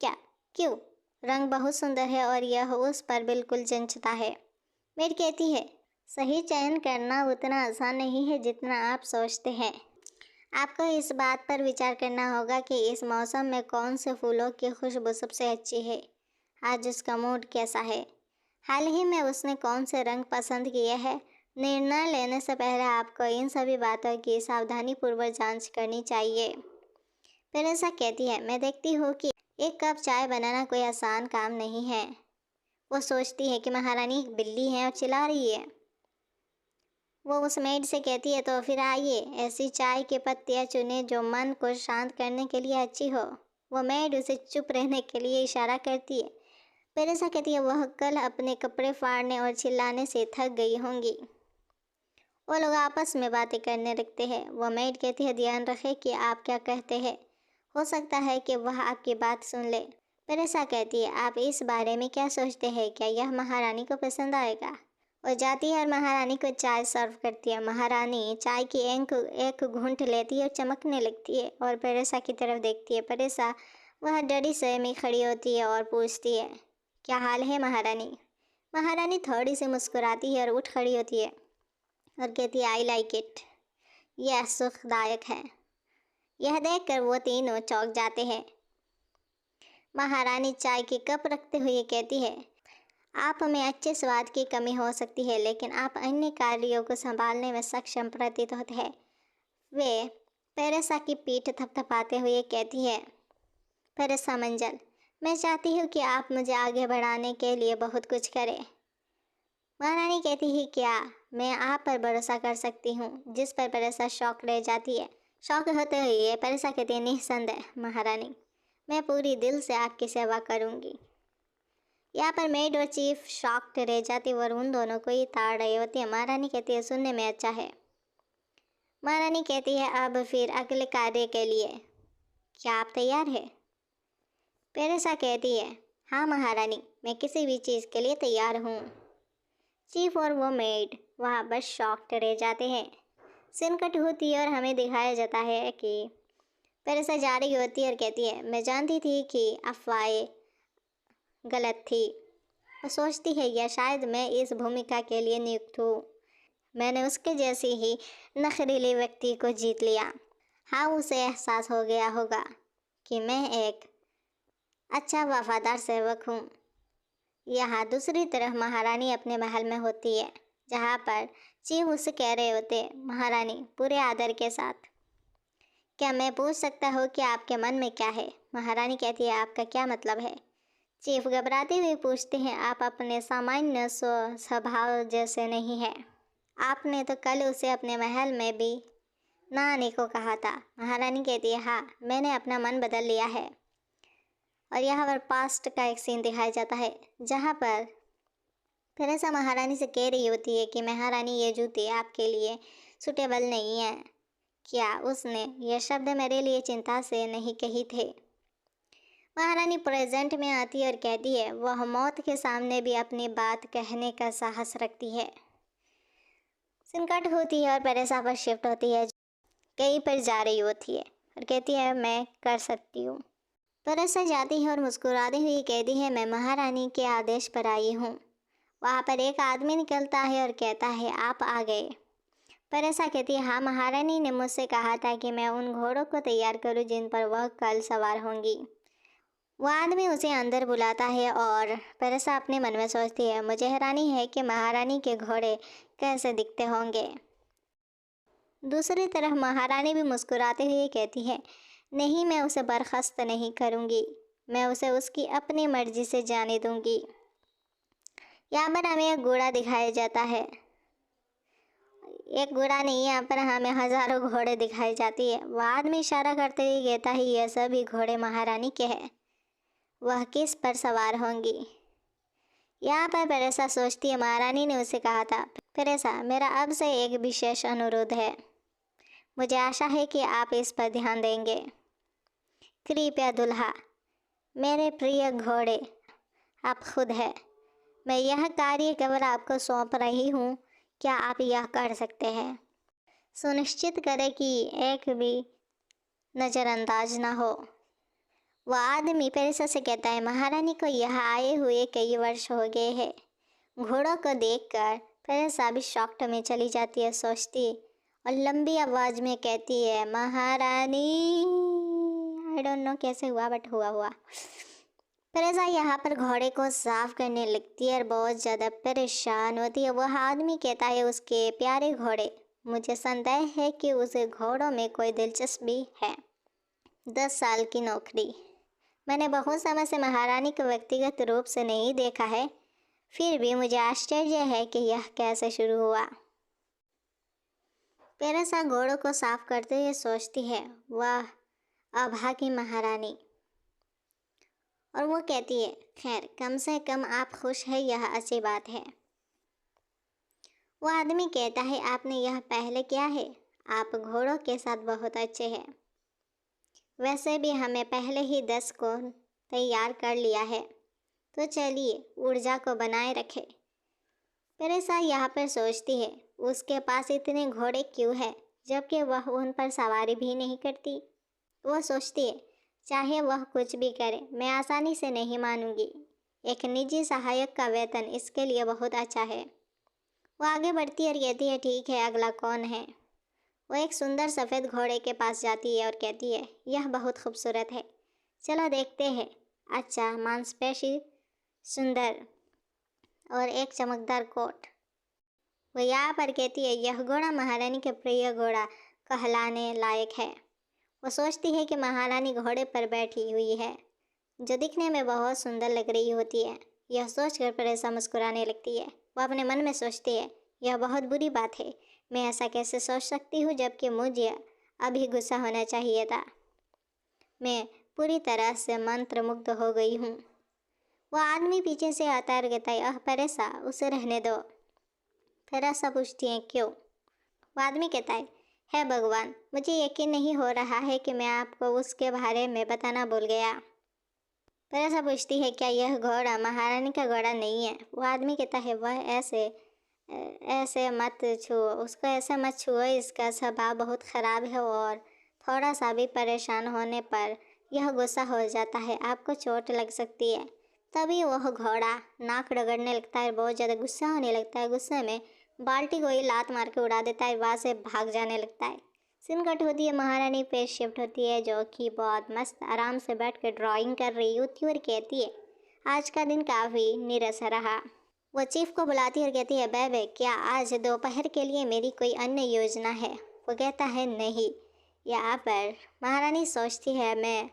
क्या? क्यों? रंग बहुत सुंदर है और यह उस पर बिल्कुल जंचता है। मेड कहती है सही चयन करना उतना आसान नहीं है जितना आप सोचते हैं। आपको इस बात पर विचार करना होगा कि इस मौसम में कौन से फूलों की खुशबू सबसे अच्छी है, आज उसका मूड कैसा है, हाल ही में उसने कौन से रंग पसंद किए हैं। निर्णय लेने से पहले आपको इन सभी बातों की सावधानीपूर्वक जांच करनी चाहिए। फिर ऐसा कहती है मैं देखती हूँ कि एक कप चाय बनाना कोई आसान काम नहीं है। वो सोचती है कि महारानी एक बिल्ली है और चिल्ला रही है। वो उस मेड से कहती है तो फिर आइए ऐसी चाय की पत्तियाँ चुने जो मन को शांत करने के लिए अच्छी हो। वो मेड उसे चुप रहने के लिए इशारा करती है। परेसा कहती है वह कल अपने कपड़े फाड़ने और चिल्लाने से थक गई होंगी। वो लोग आपस में बातें करने लगते हैं। वह मेड कहती है ध्यान रखें कि आप क्या कहते हैं, हो सकता है कि वह आपकी बात सुन ले। परेसा कहती है आप इस बारे में क्या सोचते हैं, क्या यह महारानी को पसंद आएगा? वो जाती है और महारानी को चाय सर्व करती है। महारानी चाय की एक घूंट लेती है और चमकने लगती है और परेसा की तरफ देखती है। परेसा वह डरी सहमी खड़ी होती है और पूछती है क्या हाल है महारानी? महारानी थोड़ी सी मुस्कुराती है और उठ खड़ी होती है और कहती है आई लाइक इट, यह सुखदायक है। यह देखकर वो तीनों चौंक जाते हैं। महारानी चाय की कप रखते हुए कहती है आप में अच्छे स्वाद की कमी हो सकती है लेकिन आप अन्य कार्यों को संभालने में सक्षम प्रतीत होते हैं। वे परेसा की पीठ थपथपाते हुए कहती है परेसा मंजल, मैं चाहती हूँ कि आप मुझे आगे बढ़ाने के लिए बहुत कुछ करें। महारानी कहती है क्या मैं आप पर भरोसा कर सकती हूँ? जिस पर परेसा शौक रह जाती है। शौक होते हुए परेसा कहती है निस्संदेह महारानी, मैं पूरी दिल से आपकी सेवा करूँगी। यहाँ पर मेड और चीफ शॉक्ड रह जाती और उन दोनों को ही ताड़ रही होती है। महारानी कहती है सुनने में अच्छा है। महारानी कहती है अब फिर अगले कार्य के लिए क्या आप तैयार है? पेरेसा कहती है हाँ महारानी, मैं किसी भी चीज़ के लिए तैयार हूँ। चीफ और वो मेड वहाँ बस शॉक्ड रह जाते हैं। सीन कट होती है और हमें दिखाया जाता है कि पेरेसा जा रही होती है और कहती है मैं जानती थी कि अफवाहें गलत थी। वो सोचती है या शायद मैं इस भूमिका के लिए नियुक्त हूँ। मैंने उसके जैसे ही नखरीले व्यक्ति को जीत लिया। हाँ, उसे एहसास हो गया होगा कि मैं एक अच्छा वफादार सेवक हूँ। यहाँ दूसरी तरफ महारानी अपने महल में होती है, जहाँ पर चीफ उससे कह रहे होते हैं महारानी पूरे आदर के साथ, क्या मैं पूछ सकता हूँ कि आपके मन में क्या है? महारानी कहती है आपका क्या मतलब है? चीफ घबराते हुए पूछते हैं आप अपने सामान्य स्वभाव जैसे नहीं हैं। आपने तो कल उसे अपने महल में भी ना आने को कहा था। महारानी कहती है हाँ, मैंने अपना मन बदल लिया है। और यहाँ पर पास्ट का एक सीन दिखाया जाता है, जहाँ पर तेरेसा महारानी से कह रही होती है कि महारानी ये जूते आपके लिए सुटेबल नहीं है। क्या उसने ये शब्द मेरे लिए चिंता से नहीं कही थे? महारानी प्रेजेंट में आती है और कहती है वह मौत के सामने भी अपनी बात कहने का साहस रखती है। सिनकट होती है और पेरेसा पर शिफ्ट होती है, कहीं पर जा रही होती है और कहती है मैं कर सकती हूँ। पेरेसा जाती है और मुस्कुराती हुई कहती है मैं महारानी के आदेश पर आई हूँ। वहाँ पर एक आदमी निकलता है और कहता है आप आ गए। पेरेसा कहती है हाँ, महारानी ने मुझसे कहा था कि मैं उन घोड़ों को तैयार करूँ जिन पर वह कल सवार होंगी। वह आदमी उसे अंदर बुलाता है और पेरेसा अपने मन में सोचती है मुझे हैरानी है कि महारानी के घोड़े कैसे दिखते होंगे। दूसरी तरफ महारानी भी मुस्कुराते हुए कहती है नहीं, मैं उसे बर्खास्त नहीं करूँगी, मैं उसे उसकी अपनी मर्जी से जाने दूँगी। यहाँ पर हमें एक घोड़ा दिखाया जाता है, एक घोड़ा नहीं, यहाँ पर हमें हज़ारों घोड़े दिखाई जाती है। वह आदमी इशारा करते हुए कहता है यह सभी घोड़े महारानी के हैं, वह किस पर सवार होंगी? यहाँ पर पेरेसा सोचती है महारानी ने उसे कहा था पेरेसा मेरा अब से एक विशेष अनुरोध है, मुझे आशा है कि आप इस पर ध्यान देंगे। कृपया दुल्हा, मेरे प्रिय घोड़े, आप खुद हैं। मैं यह कार्य केवल आपको सौंप रही हूँ, क्या आप यह कर सकते हैं? सुनिश्चित करें कि एक भी नज़रअंदाज ना हो। वह आदमी पेरेसा से कहता है महारानी को यहाँ आए हुए कई वर्ष हो गए हैं। घोड़ों को देखकर पेरेसा भी शॉक्ड में चली जाती है, सोचती और लंबी आवाज़ में कहती है महारानी। आई डोंट नो कैसे हुआ बट हुआ। पेरेसा यहाँ पर घोड़े को साफ करने लगती है और बहुत ज़्यादा परेशान होती है। वह आदमी कहता है उसके प्यारे घोड़े, मुझे संदेह है कि उसे घोड़ों में कोई दिलचस्पी है। 10 साल की नौकरी, मैंने बहुत समय से महारानी को व्यक्तिगत रूप से नहीं देखा है, फिर भी मुझे आश्चर्य है कि यह कैसे शुरू हुआ। पेरेसा घोड़ों को साफ करते हुए सोचती है वह अभागी महारानी, और वो कहती है खैर कम से कम आप खुश हैं, यह अच्छी बात है। वो आदमी कहता है आपने यह पहले किया है, आप घोड़ों के साथ बहुत अच्छे हैं। वैसे भी हमें पहले ही 10 को तैयार कर लिया है, तो चलिए ऊर्जा को बनाए रखें। पेरेसा यहाँ पर सोचती है उसके पास इतने घोड़े क्यों हैं, जबकि वह उन पर सवारी भी नहीं करती। वो सोचती है चाहे वह कुछ भी करे, मैं आसानी से नहीं मानूंगी। एक निजी सहायक का वेतन इसके लिए बहुत अच्छा है। वो आगे बढ़ती और कहती है ठीक है, अगला कौन है? वो एक सुंदर सफ़ेद घोड़े के पास जाती है और कहती है यह बहुत खूबसूरत है, चलो देखते हैं। अच्छा, मांसपेशी, सुंदर और एक चमकदार कोट। वो यहाँ पर कहती है यह घोड़ा महारानी के प्रिय घोड़ा कहलाने लायक है। वो सोचती है कि महारानी घोड़े पर बैठी हुई है, जो दिखने में बहुत सुंदर लग रही होती है। यह सोचकर पेरेसा मुस्कुराने लगती है। वो अपने मन में सोचती है यह बहुत बुरी बात है, मैं ऐसा कैसे सोच सकती हूँ, जबकि मुझे अभी गुस्सा होना चाहिए था। मैं पूरी तरह से मंत्रमुग्ध हो गई हूँ। वह आदमी पीछे से आता है और कहता है, परेसा, उसे रहने दो। परेसा पूछती है, क्यों? वो आदमी कहता है भगवान, मुझे यकीन नहीं हो रहा है कि मैं आपको उसके बारे में बताना भूल गया। परेसा पूछती है, क्या यह घोड़ा महारानी का घोड़ा नहीं है? वो आदमी कहता है, वह ऐसे ऐसे मत छुओ, उसको ऐसे मत छुओ, इसका स्वभाव बहुत ख़राब है और थोड़ा सा भी परेशान होने पर यह गुस्सा हो जाता है, आपको चोट लग सकती है। तभी वह घोड़ा नाक रगड़ने लगता है, बहुत ज़्यादा गुस्सा होने लगता है। गुस्से में बाल्टी को ही लात मार के उड़ा देता है, वहाँ से भाग जाने लगता है। सीन कट होती है, महारानी पे शिफ्ट होती है, जो कि बहुत मस्त आराम से बैठ कर ड्राइंग कर रही होती है और कहती है, आज का दिन काफ़ी नीरस रहा। वो चीफ को बुलाती है और कहती है, बेबे, क्या आज दोपहर के लिए मेरी कोई अन्य योजना है? वो कहता है, नहीं। यहाँ पर महारानी सोचती है, मैं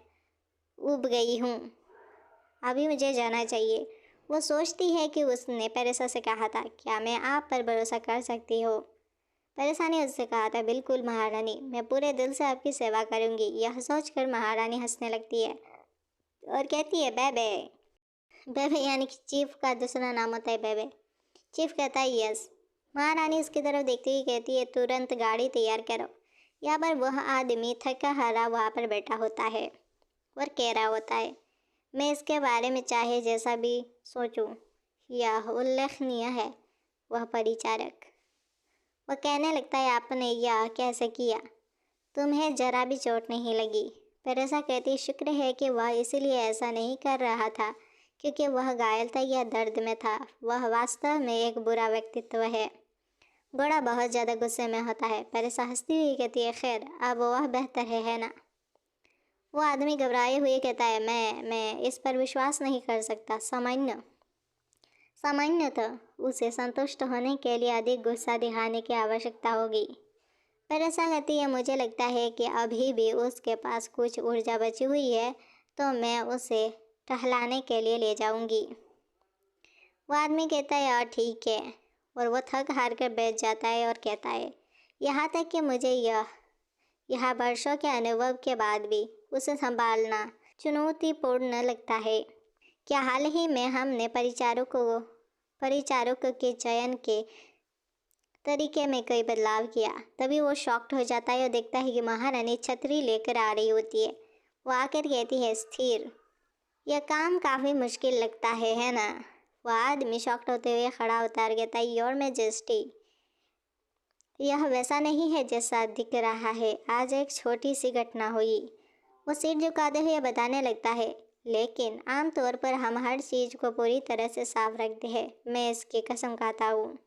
ऊब गई हूँ, अभी मुझे जाना चाहिए। वो सोचती है कि उसने परेसा से कहा था, क्या मैं आप पर भरोसा कर सकती हो? परेसा ने उससे कहा था, बिल्कुल महारानी, मैं पूरे दिल से आपकी सेवा करूँगी। यह सोचकर महारानी हंसने लगती है और कहती है, बेबे। बेबे यानी कि चीफ का दूसरा नाम होता है बेबे। चीफ कहता है, यस। महारानी उसकी तरफ देखती हुई कहती है, तुरंत गाड़ी तैयार करो। यहाँ पर वह आदमी थका हारा वहाँ पर बैठा होता है और कह रहा होता है, मैं इसके बारे में चाहे जैसा भी सोचूं, यह उल्लेखनीय है। वह परिचारक वह कहने लगता है, आपने यह कैसे किया? तुम्हें जरा भी चोट नहीं लगी? पेरेसा कहती, शुक्र है कि वह इसलिए ऐसा नहीं कर रहा था क्योंकि वह घायल था या दर्द में था। वह वास्तव में एक बुरा व्यक्तित्व है। घोड़ा बहुत ज़्यादा गुस्से में होता है। पेरेसा हंसती हुई कहती है, खैर अब वह बेहतर है ना? वो आदमी घबराए हुए कहता है, मैं इस पर विश्वास नहीं कर सकता। सामान्यतः उसे संतुष्ट होने के लिए अधिक गुस्सा दिखाने की आवश्यकता होगी। पेरेसा कहती है, मुझे लगता है कि अभी भी उसके पास कुछ ऊर्जा बची हुई है, तो मैं उसे टहलाने के लिए ले जाऊंगी। वो आदमी कहता है, यार ठीक है, और वो थक हार कर बैठ जाता है और कहता है, यहाँ तक कि मुझे यह वर्षों के अनुभव के बाद भी उसे संभालना चुनौतीपूर्ण लगता है। क्या हाल ही में हमने परिचारकों के चयन के तरीके में कोई बदलाव किया? तभी वो शॉक्ड हो जाता है और देखता है कि महारानी छतरी लेकर आ रही होती है। वो आकर कहती है, स्थिर, यह काम काफ़ी मुश्किल लगता है ना? वह आदमी शॉक्ड होते हुए खड़ा होता है और कहता है, योर मैजेस्टी, यह वैसा नहीं है जैसा दिख रहा है। आज एक छोटी सी घटना हुई। वो सिर झुकाते हुए बताने लगता है, लेकिन आमतौर पर हम हर चीज़ को पूरी तरह से साफ रखते हैं। मैं इसकी कसम खाता हूँ।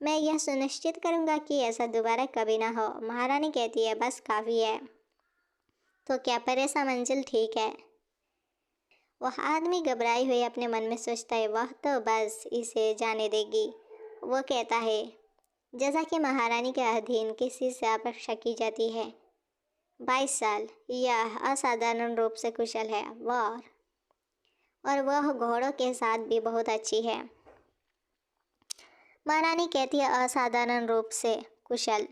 मैं यह सुनिश्चित करूँगा कि ऐसा दोबारा कभी ना हो। महारानी कहती है, बस काफ़ी है। तो क्या परेसा मंजिल ठीक है? वह आदमी घबराए हुए अपने मन में सोचता है, वह तो बस इसे जाने देगी। वो कहता है, जैसा कि महारानी के अधीन किसी से अपेक्षा की जाती है। 22 साल, यह असाधारण रूप से कुशल है। और वह घोड़ों के साथ भी बहुत अच्छी है। महारानी कहती है, असाधारण रूप से कुशल।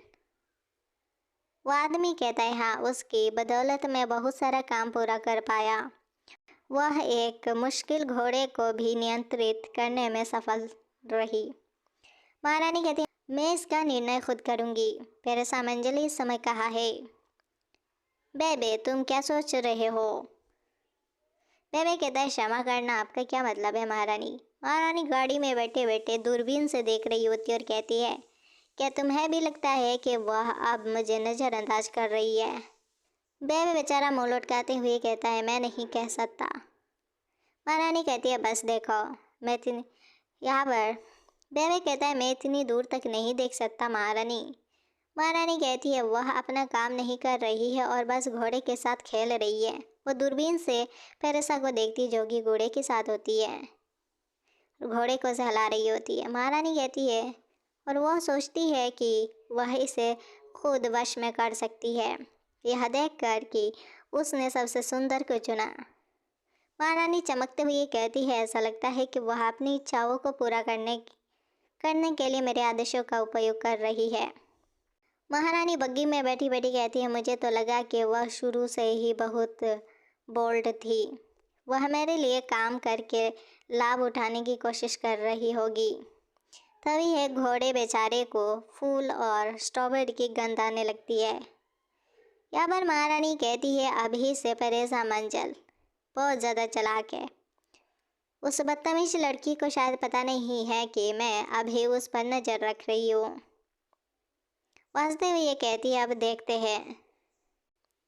वह आदमी कहता है, हाँ, उसकी बदौलत मैं बहुत सारा काम पूरा कर पाया। वह एक मुश्किल घोड़े को भी नियंत्रित करने में सफल रही। महारानी कहती है, मैं इसका निर्णय खुद करूँगी। पेरेसा मंजिल इस समय कहा है। बेबे, तुम क्या सोच रहे हो? बेबे कहता है, क्षमा करना, आपका क्या मतलब है महारानी? महारानी गाड़ी में बैठे बैठे दूरबीन से देख रही होती और कहती है, क्या तुम्हें भी लगता है कि वह अब मुझे नज़रअंदाज कर रही है? बेबे बेचारा मुँह लटकाते हुए कहता है, मैं नहीं कह सकता। महारानी कहती है, बस देखो, मैं यहाँ पर। बेबे कहता है, मैं इतनी दूर तक नहीं देख सकता महारानी। महारानी कहती है, वह अपना काम नहीं कर रही है और बस घोड़े के साथ खेल रही है। वो दूरबीन से पेरेसा को देखती है, जो कि घोड़े के साथ होती है, घोड़े को सहला रही होती है। महारानी कहती है, और वह सोचती है कि वह इसे खुद वश में कर सकती है, यह देखकर कि उसने सबसे सुंदर को चुना। महारानी चमकते हुए कहती है, ऐसा लगता है कि वह अपनी इच्छाओं को पूरा करने के लिए मेरे आदेशों का उपयोग कर रही है। महारानी बग्गी में बैठी बैठी कहती है, मुझे तो लगा कि वह शुरू से ही बहुत बोल्ड थी। वह मेरे लिए काम करके लाभ उठाने की कोशिश कर रही होगी। तभी एक घोड़े बेचारे को फूल और स्ट्रॉबेरी की गंध आने लगती है। यहाँ पर महारानी कहती है, अभी से परेशान मंजल बहुत ज़्यादा चालाक है। उस बदतमीज लड़की को शायद पता नहीं है कि मैं अभी उस पर नज़र रख रही हूँ। हंसते हुए ये कहती है, अब देखते हैं।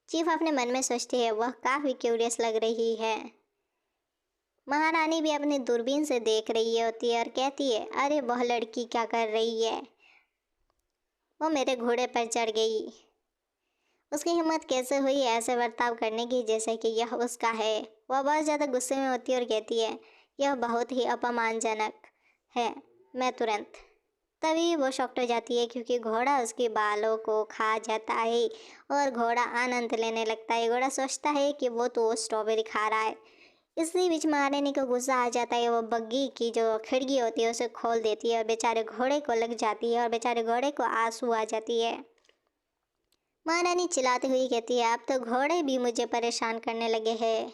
चीफ अपने मन में सोचती है, वह काफ़ी क्यूरियस लग रही है। महारानी भी अपनी दूरबीन से देख रही होती है और कहती है, अरे वह लड़की क्या कर रही है? वो मेरे घोड़े पर चढ़ गई। उसकी हिम्मत कैसे हुई ऐसे बर्ताव करने की जैसे कि यह उसका है। वह बहुत ज़्यादा गुस्से में होती है और कहती है, यह बहुत ही अपमानजनक है। मैं तुरंत तभी वो शॉक्ड हो जाती है क्योंकि घोड़ा उसके बालों को खा जाता है और घोड़ा आनंद लेने लगता है। घोड़ा सोचता है कि वो तो स्ट्रॉबेरी खा रहा है। इसी बीच महारानी को गुस्सा आ जाता है। वो बग्गी की जो खिड़की होती है उसे खोल देती है और बेचारे घोड़े को लग जाती है और बेचारे घोड़े को आंसू आ जाती है। महारानी चिल्लाती हुई कहती है, अब तो घोड़े भी मुझे परेशान करने लगे हैं।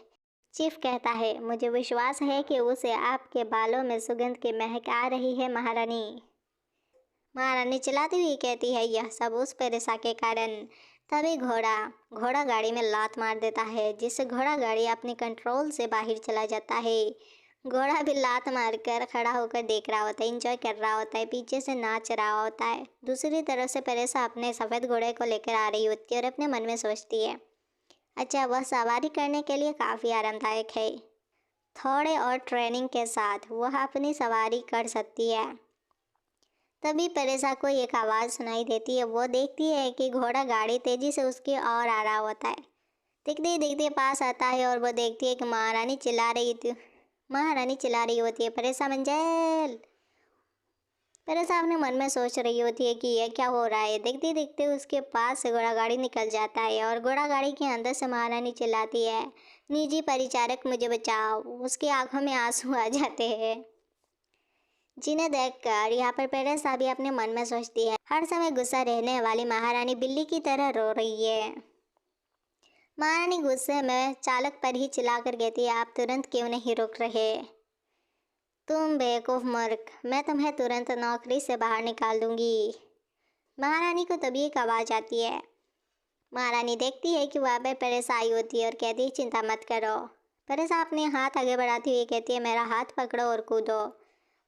चीफ कहता है, मुझे विश्वास है कि उसे आपके बालों में सुगंध की महक आ रही है महारानी। महारानी चिल्लाती हुई कहती है, यह सब उस पेरेसा के कारण। तभी घोड़ा गाड़ी में लात मार देता है जिससे घोड़ा गाड़ी अपने कंट्रोल से बाहर चला जाता है। घोड़ा भी लात मारकर खड़ा होकर देख रहा होता है, इंजॉय कर रहा होता है, पीछे से नाच रहा होता है। दूसरी तरफ से पेरेसा अपने सफ़ेद घोड़े को लेकर आ रही होती है और अपने मन में सोचती है, अच्छा वह सवारी करने के लिए काफ़ी आरामदायक है। थोड़े और ट्रेनिंग के साथ वह अपनी सवारी कर सकती है। तभी पेरेसा को एक आवाज़ सुनाई देती है। वो देखती है कि घोड़ा गाड़ी तेज़ी से उसकी ओर आ रहा होता है। देखते ही देखते पास आता है और वो देखती है कि महारानी चिल्ला रही होती है, पेरेसा मंजल। पेरेसा अपने मन में सोच रही होती है कि यह क्या हो रहा है। देखते देखते उसके पास से घोड़ा गाड़ी निकल जाता है और घोड़ा गाड़ी के अंदर से महारानी चिल्लाती है, निजी परिचारक मुझे बचाओ। उसकी आंखों में आंसू आ जाते हैं जिन्हें देखकर यहाँ पर पेरेसा भी अपने मन में सोचती है, हर समय गुस्सा रहने वाली महारानी बिल्ली की तरह रो रही है। महारानी गुस्से में चालक पर ही चिल्लाकर कहती है, आप तुरंत क्यों नहीं रुक रहे? तुम बेवकूफ़ मूर्ख, मैं तुम्हें तुरंत नौकरी से बाहर निकाल दूंगी। महारानी को तभी एक आवाज़ आती है। महारानी देखती है कि वहाँ पर पेरेसा आई होती है और कहती है, चिंता मत करो। पेरेसा अपने हाथ आगे बढ़ाती हुई कहती है, मेरा हाथ पकड़ो और कूदो।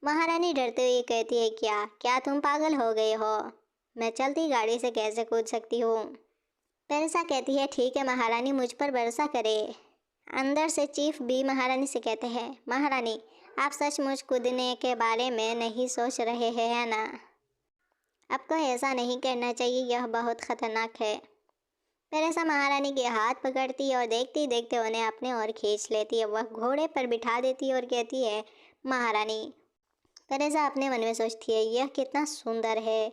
महारानी डरते हुए कहती है, क्या तुम पागल हो गए हो? मैं चलती गाड़ी से कैसे कूद सकती हूँ? पेरेसा कहती है, ठीक है महारानी, मुझ पर भरोसा करे। अंदर से चीफ भी महारानी से कहते हैं, महारानी आप सचमुच कूदने के बारे में नहीं सोच रहे हैं है ना? आपको ऐसा नहीं करना चाहिए, यह बहुत ख़तरनाक है। पेरेसा महारानी के हाथ पकड़ती है और देखते देखते उन्हें अपने ओर खींच लेती है। वह घोड़े पर बिठा देती है और कहती है, महारानी। पेरेसा अपने मन में सोचती है, यह कितना सुंदर है,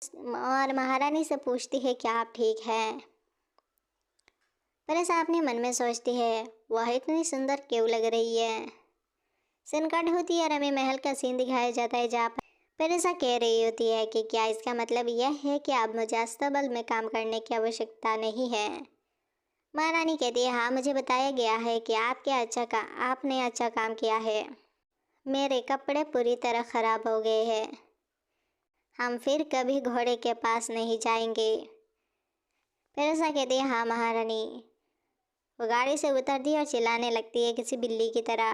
और महारानी से पूछती है, क्या आप ठीक हैं? पेरेसा अपने मन में सोचती है, वह इतनी सुंदर क्यों लग रही है? सीन कट होती है और हमें महल का सीन दिखाया जाता है जहाँ पर पेरेसा कह रही होती है कि क्या इसका मतलब यह है कि अब मुझे अस्तबल में काम करने की आवश्यकता नहीं है? महारानी कहती है, हाँ मुझे बताया गया है कि आपने अच्छा काम किया है। मेरे कपड़े पूरी तरह ख़राब हो गए हैं। हम फिर कभी घोड़े के पास नहीं जाएंगे। पेरेसा कहती है, हाँ महारानी। वो गाड़ी से उतरती है और चिल्लाने लगती है किसी बिल्ली की तरह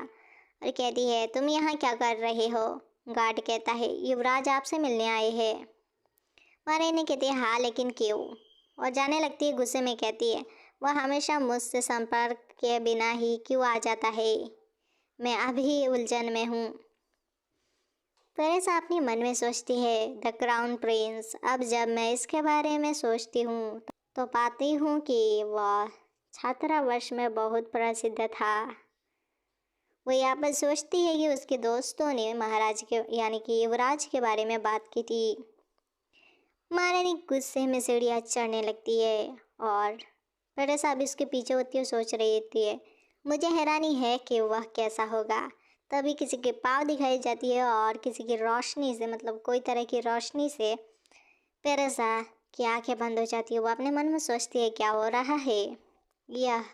और कहती है, तुम यहाँ क्या कर रहे हो? गार्ड कहता है, युवराज आपसे मिलने आए हैं। महारानी कहती है, हाँ लेकिन क्यों? और जाने लगती है। गुस्से में कहती है, वह हमेशा मुझसे संपर्क के बिना ही क्यों आ जाता है? मैं अभी उलझन में हूँ। पेरेसा अपने मन में सोचती है, द क्राउन प्रिंस। अब जब मैं इसके बारे में सोचती हूँ तो पाती हूँ कि वह छात्रावास में बहुत प्रसिद्ध था। वो यहाँ पर सोचती है कि उसके दोस्तों ने महाराज के यानी कि युवराज के बारे में बात की थी। महारानी गुस्से में सीढ़ियाँ चढ़ने लगती है और पेरेसा भी उसके पीछे होती है, सोच रही होती है, मुझे हैरानी है कि वह कैसा होगा। तभी किसी के पाँव दिखाई जाती है और किसी की रोशनी से, मतलब कोई तरह की रोशनी से पेरेसा की आंखें बंद हो जाती है। वो अपने मन में सोचती है, क्या हो रहा है? यह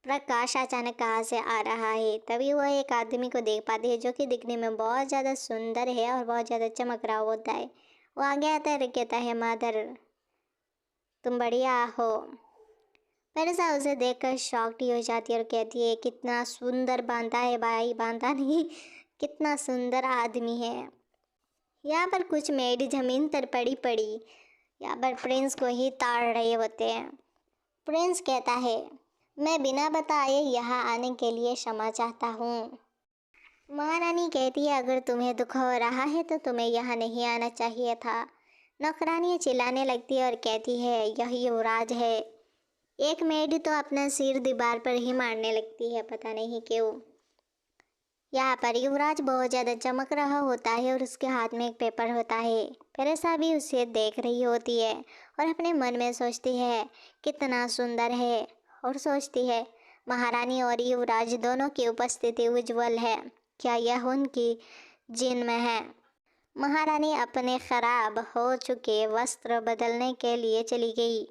प्रकाश अचानक कहाँ से आ रहा है। तभी वह एक आदमी को देख पाती है जो कि दिखने में बहुत ज़्यादा सुंदर है और बहुत ज़्यादा चमक रहा होता है। वो आगे आता है और कहता है, मदर तुम बढ़िया हो। पेरेसा उसे देखकर शॉक्ड ही हो जाती है और कहती है, कितना सुंदर बांधा है भाई, बांधा नहीं कितना सुंदर आदमी है। यहाँ पर कुछ मेड जमीन पर पड़ी पड़ी यहाँ पर प्रिंस को ही ताड़ रहे होते हैं। प्रिंस कहता है, मैं बिना बताए यहाँ आने के लिए क्षमा चाहता हूँ। महारानी कहती है, अगर तुम्हें दुख हो रहा है तो तुम्हें यहाँ नहीं आना चाहिए था। नौकरानी चिल्लाने लगती है और कहती है, यह युवराज है। एक मेड तो अपना सिर दीवार पर ही मारने लगती है, पता नहीं क्यों। यहाँ पर युवराज बहुत ज़्यादा चमक रहा होता है और उसके हाथ में एक पेपर होता है। पेरेसा भी उसे देख रही होती है और अपने मन में सोचती है, कितना सुंदर है। और सोचती है, महारानी और युवराज दोनों की उपस्थिति उज्जवल है। क्या यह उनकी जिन में है? महारानी अपने खराब हो चुके वस्त्र बदलने के लिए चली गई।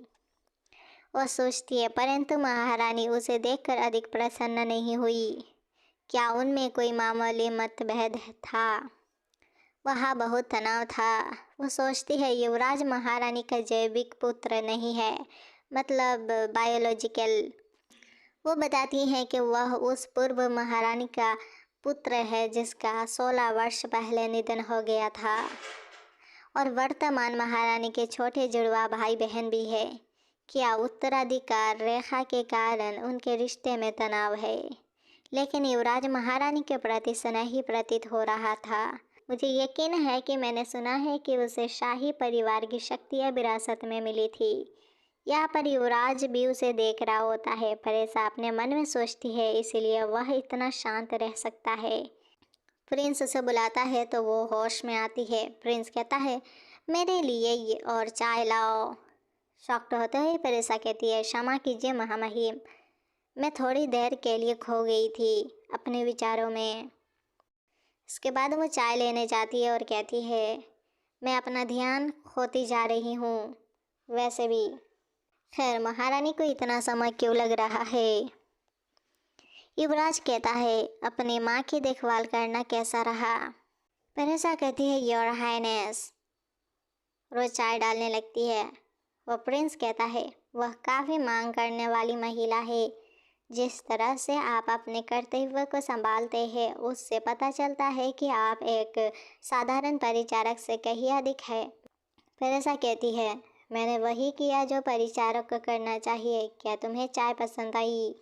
वह सोचती है, परंतु महारानी उसे देखकर अधिक प्रसन्न नहीं हुई। क्या उनमें कोई मामूली मतभेद था? वहाँ बहुत तनाव था। वो सोचती है, युवराज महारानी का जैविक पुत्र नहीं है, मतलब बायोलॉजिकल। वो बताती हैं कि वह उस पूर्व महारानी का पुत्र है जिसका 16 वर्ष पहले निधन हो गया था और वर्तमान महारानी के छोटे जुड़वा भाई बहन भी है। क्या उत्तराधिकार रेखा के कारण उनके रिश्ते में तनाव है? लेकिन युवराज महारानी के प्रति स्नेह ही प्रतीत हो रहा था। मुझे यकीन है कि मैंने सुना है कि उसे शाही परिवार की शक्तियाँ विरासत में मिली थी। यहाँ पर युवराज भी उसे देख रहा होता है। परेसा अपने मन में सोचती है, इसलिए वह इतना शांत रह सकता है। प्रिंस उसे बुलाता है तो वो होश में आती है। प्रिंस कहता है, मेरे लिए ये और चाय लाओ। शॉक्ड होते हुए परेसा कहती है, क्षमा कीजिए महामहिम, मैं थोड़ी देर के लिए खो गई थी अपने विचारों में। इसके बाद वो चाय लेने जाती है और कहती है, मैं अपना ध्यान खोती जा रही हूँ। वैसे भी खैर, महारानी को इतना समय क्यों लग रहा है? युवराज कहता है, अपनी माँ की देखभाल करना कैसा रहा? परेसा कहती है, योर हाइनेस। रोज चाय डालने लगती है। वह प्रिंस कहता है, वह काफ़ी मांग करने वाली महिला है। जिस तरह से आप अपने कर्तव्य को संभालते हैं उससे पता चलता है कि आप एक साधारण परिचारक से कहीं अधिक है। परेसा कहती है, मैंने वही किया जो परिचारक को करना चाहिए। क्या तुम्हें चाय पसंद आई?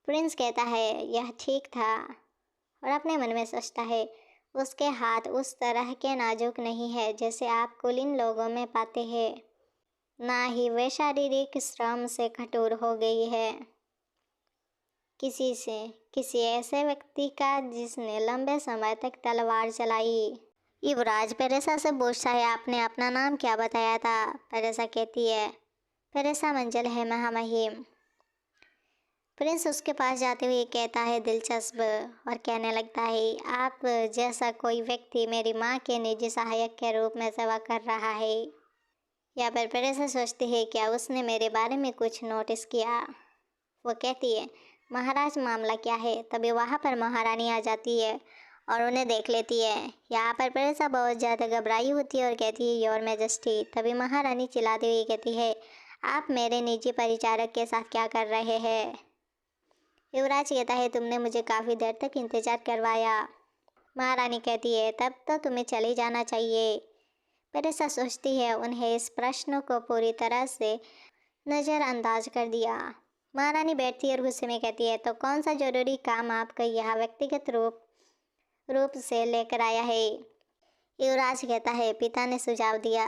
प्रिंस कहता है, यह ठीक था और अपने मन में सोचता है, उसके हाथ उस तरह के नाजुक नहीं है जैसे आप कुलीन लोगों में पाते हैं, ना ही वे शारीरिक श्रम से कठोर हो गई है। किसी ऐसे व्यक्ति का जिसने लंबे समय तक तलवार चलाई। युवराज पेरेसा से पूछता है, आपने अपना नाम क्या बताया था? पेरेसा कहती है, पेरेसा मंजल है महामहिम। प्रिंस उसके पास जाते हुए कहता है, दिलचस्प, और कहने लगता है, आप जैसा कोई व्यक्ति मेरी माँ के निजी सहायक के रूप में सेवा कर रहा है। या पर पेरेसा सोचती है, क्या उसने मेरे बारे में कुछ नोटिस किया? वो कहती है, महाराज मामला क्या है? तभी वहाँ पर महारानी आ जाती है और उन्हें देख लेती है। यहाँ पर पेरेसा बहुत ज़्यादा घबराई होती है और कहती है, योर मैजेस्टी। तभी महारानी चिल्लाती हुई कहती है, आप मेरे निजी परिचारक के साथ क्या कर रहे हैं? युवराज कहता है, तुमने मुझे काफ़ी देर तक इंतज़ार करवाया। महारानी कहती है, तब तो तुम्हें चले जाना चाहिए। पेरेसा सोचती है, उन्हें इस प्रश्न को पूरी तरह से नज़रअंदाज कर दिया। महारानी बैठती है और गुस्से में कहती है, तो कौन सा जरूरी काम आपको यहाँ व्यक्तिगत रूप से लेकर आया है? युवराज कहता है, पिता ने सुझाव दिया,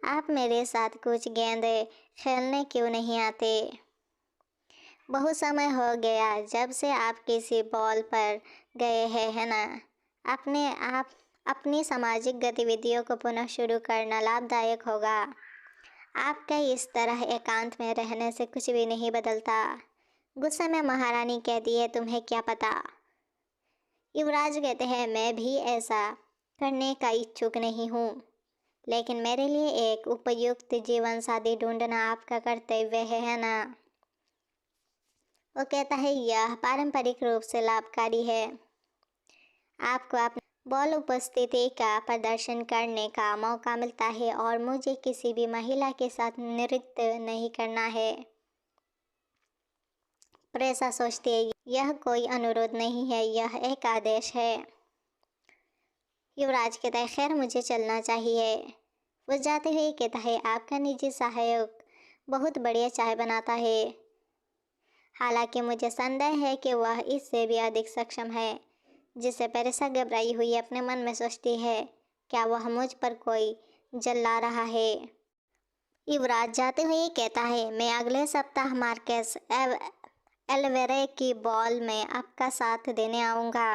आप मेरे साथ कुछ गेंद खेलने क्यों नहीं आते? बहुत समय हो गया जब से आप किसी बॉल पर गए हैं, है ना? आप अपनी सामाजिक गतिविधियों को पुनः शुरू करना लाभदायक होगा। आपका इस तरह एकांत में रहने से कुछ भी नहीं बदलता। गुस्से में महारानी कहती है, तुम्हें क्या पता? युवराज कहते हैं, मैं भी ऐसा करने का इच्छुक नहीं हूँ, लेकिन मेरे लिए एक उपयुक्त जीवन साथी ढूंढना आपका कर्तव्य है ना? वो कहता है यह पारंपरिक रूप से लाभकारी है। आपको अपनी बॉल उपस्थिति का प्रदर्शन करने का मौका मिलता है और मुझे किसी भी महिला के साथ नृत्य नहीं करना है। प्रेसा सोचती है यह कोई अनुरोध नहीं है, यह एक आदेश है। युवराज कहता है खैर मुझे चलना चाहिए। वो जाते हुए कहता है आपका निजी सहायक बहुत बढ़िया चाय बनाता है, हालांकि मुझे संदेह है कि वह इससे भी अधिक सक्षम है। जिससे पेरेसा घबराई हुई अपने मन में सोचती है क्या वह मुझ पर कोई जल्ला रहा है। युवराज जाते हुए कहता है मैं अगले सप्ताह मार्केस एलवेरे की बॉल में आपका साथ देने आऊँगा।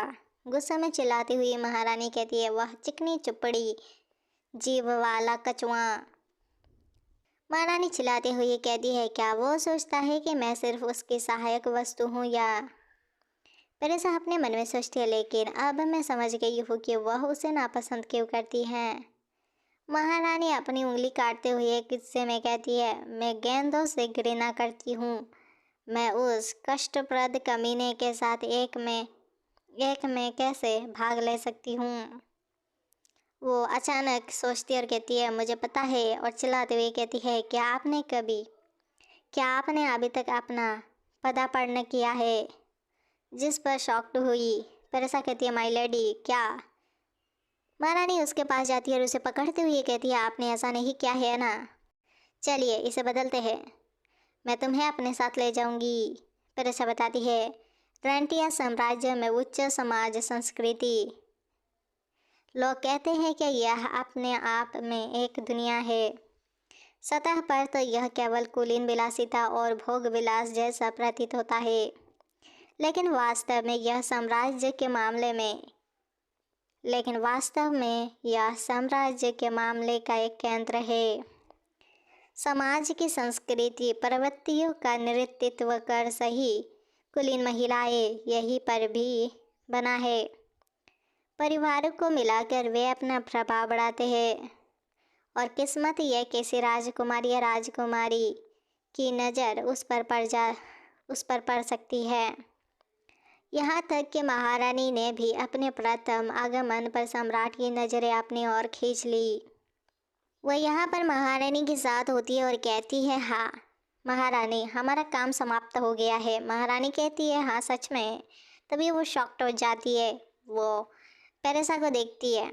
गुस्से में चिल्लाती हुई महारानी कहती है वह चिकनी चुपड़ी जीव वाला कछुआ। महारानी चिल्लाते हुए कहती है क्या वो सोचता है कि मैं सिर्फ उसकी सहायक वस्तु हूँ या। पेरेसा अपने मन में सोचती है लेकिन अब मैं समझ गई हूँ कि वह उसे नापसंद क्यों करती है। महारानी अपनी उंगली काटते हुए किस्से में कहती है मैं गेंदों से घृणा करती हूँ। मैं उस कष्टप्रद कमीने के साथ एक में कैसे भाग ले सकती हूँ। वो अचानक सोचती और कहती है मुझे पता है, और चिल्लाते हुए कहती है क्या आपने अभी तक अपना पदार्पण किया है। जिस पर शॉक्ड हुई पेरेसा कहती है माय लेडी क्या। महारानी उसके पास जाती है और उसे पकड़ते हुए कहती है आपने ऐसा नहीं किया है ना, चलिए इसे बदलते हैं, मैं तुम्हें अपने साथ ले जाऊंगी। पेरेसा बताती है रेंटिया साम्राज्य में उच्च समाज संस्कृति, लोग कहते हैं कि यह अपने आप में एक दुनिया है। सतह पर तो यह केवल कुलीन विलासिता और भोग विलास जैसा प्रतीत होता है, लेकिन वास्तव में यह साम्राज्य के मामले का एक केंद्र है। समाज की संस्कृति प्रवृत्तियों का नेतृत्व कर सही कुलीन महिलाएं यहीं पर भी बना है। परिवारों को मिलाकर वे अपना प्रभाव बढ़ाते हैं और किस्मत यह किसी राजकुमारी या राजकुमारी की नज़र उस पर पड़ सकती है। यहाँ तक कि महारानी ने भी अपने प्रथम आगमन पर सम्राट की नज़रें अपनी ओर खींच ली। वह यहाँ पर महारानी के साथ होती है और कहती है हाँ महारानी हमारा काम समाप्त हो गया है। महारानी कहती है हाँ सच में। तभी वो शॉक्ड हो जाती है। वो पेरेसा को देखती है।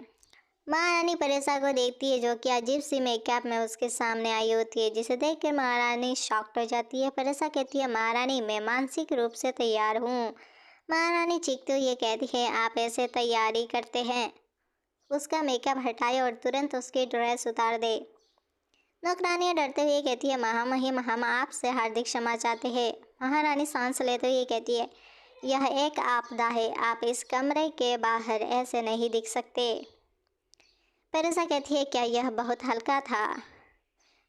महारानी पेरेसा को देखती है जो कि अजीब सी मेकअप में उसके सामने आई होती है, जिसे देखकर महारानी शॉक्ड हो जाती है। पेरेसा कहती है महारानी मैं मानसिक रूप से तैयार हूँ। महारानी चीखते हुए कहती है आप ऐसे तैयारी करते हैं, उसका मेकअप हटाए और तुरंत उसकी ड्रेस उतार दे। नौकरानियाँ डरते हुए कहती है महामहिम हम आपसे हार्दिक क्षमा चाहते हैं। महारानी सांस लेते हुए कहती है यह एक आपदा है, आप इस कमरे के बाहर ऐसे नहीं दिख सकते। पेरेसा कहती है क्या यह बहुत हल्का था।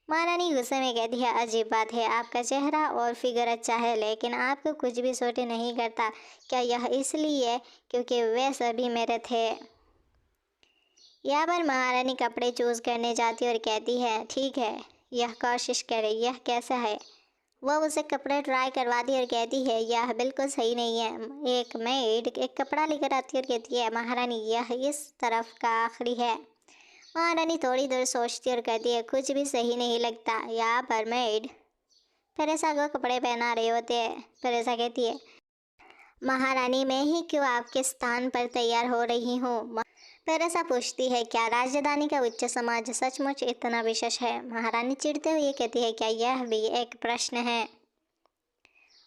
महारानी गुस्से में कहती है अजीब बात है, आपका चेहरा और फिगर अच्छा है लेकिन आपको कुछ भी सूट नहीं करता। क्या यह इसलिए क्योंकि वे सभी मेरे थे। यहाँ पर महारानी कपड़े चूज करने जाती है और कहती है ठीक है यह कोशिश करे, यह कैसा है। वह उसे कपड़े ट्राई करवाती है और कहती है यह बिल्कुल सही नहीं है। एक मेड एक कपड़ा लेकर आती है और कहती है महारानी यह इस तरफ का आखिरी है। महारानी थोड़ी देर सोचती और कहती है कुछ भी सही नहीं लगता। यहाँ पर मेड पेरेसा को कपड़े पहना रहे होते हैं। पेरेसा कहती है महारानी मैं ही क्यों आपके स्थान पर तैयार हो रही हूँ। पेरेसा पूछती है क्या राजधानी का उच्च समाज सचमुच इतना विशेष है। महारानी चिढ़ते हुए कहती है क्या यह भी एक प्रश्न है,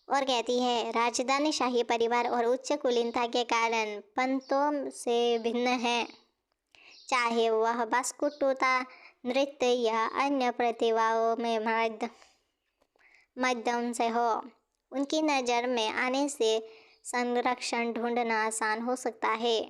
और कहती है राजधानी शाही परिवार और उच्च कुलीनता के कारण पंतों से भिन्न है, चाहे वह बास्कुटोता नृत्य या अन्य प्रतिभाओं में मध्यम से हो। उनकी नज़र में आने से संरक्षण ढूंढना आसान हो सकता है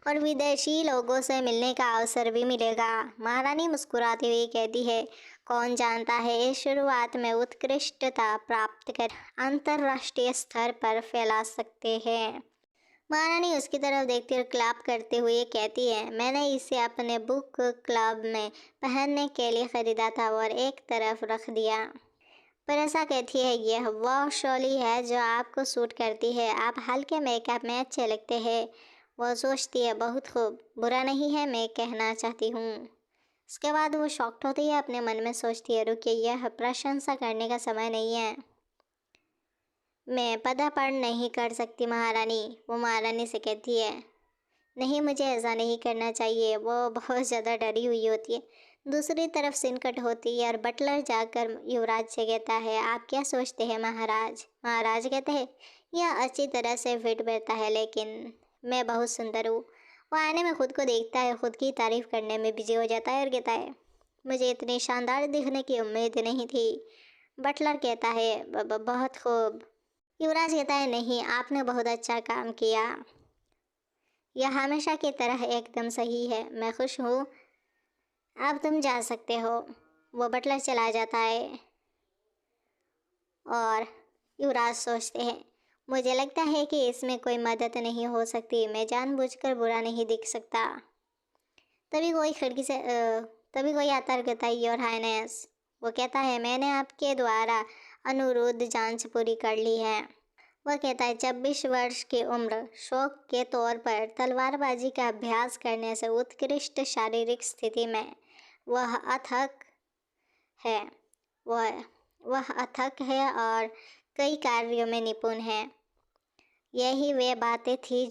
और विदेशी लोगों से मिलने का अवसर भी मिलेगा। महारानी मुस्कुराती हुई कहती है कौन जानता है शुरुआत में उत्कृष्टता प्राप्त कर अंतर्राष्ट्रीय स्तर पर फैला सकते हैं। महारानी उसकी तरफ देखती और क्लैप करते हुए कहती है मैंने इसे अपने बुक क्लब में पहनने के लिए ख़रीदा था और एक तरफ रख दिया। पर ऐसा कहती है यह वह शैली है जो आपको सूट करती है, आप हल्के मेकअप में अच्छे लगते हैं। वो सोचती है बहुत खूब, बुरा नहीं है, मैं कहना चाहती हूँ। उसके बाद वो शॉक्ड होती है, अपने मन में सोचती है रुकिए, यह प्रशंसा करने का समय नहीं है, मैं पदार्पण नहीं कर सकती महारानी। वो महारानी से कहती है नहीं, मुझे ऐसा नहीं करना चाहिए। वो बहुत ज़्यादा डरी हुई होती है। दूसरी तरफ सिनकट होती है और बटलर जाकर युवराज से कहता है आप क्या सोचते हैं महाराज। महाराज कहते हैं यह अच्छी तरह से फिट बैठता है, लेकिन मैं बहुत सुंदर हूँ। वो आईने में खुद को देखता है, खुद की तारीफ करने में बिजी हो जाता है और कहता है मुझे इतनी शानदार दिखने की उम्मीद नहीं थी। बटलर कहता है बहुत खूब। युवराज कहता है नहीं, आपने बहुत अच्छा काम किया, यह हमेशा की तरह एकदम सही है, मैं खुश हूँ, अब तुम जा सकते हो। वो बटलर चला जाता है और युवराज सोचते हैं मुझे लगता है कि इसमें कोई मदद नहीं हो सकती, मैं जानबूझकर बुरा नहीं दिख सकता। तभी कोई खिड़की से तभी कोई आता है, कहता है योर हाइनेस। वो कहता है मैंने आपके द्वारा अनुरोध जांच पूरी कर ली है। वह कहता है 26 वर्ष की उम्र, शौक के तौर पर तलवारबाजी का अभ्यास करने से उत्कृष्ट शारीरिक स्थिति में वह अथक है वह अथक है और कई कार्यों में निपुण है। यही वे बातें थी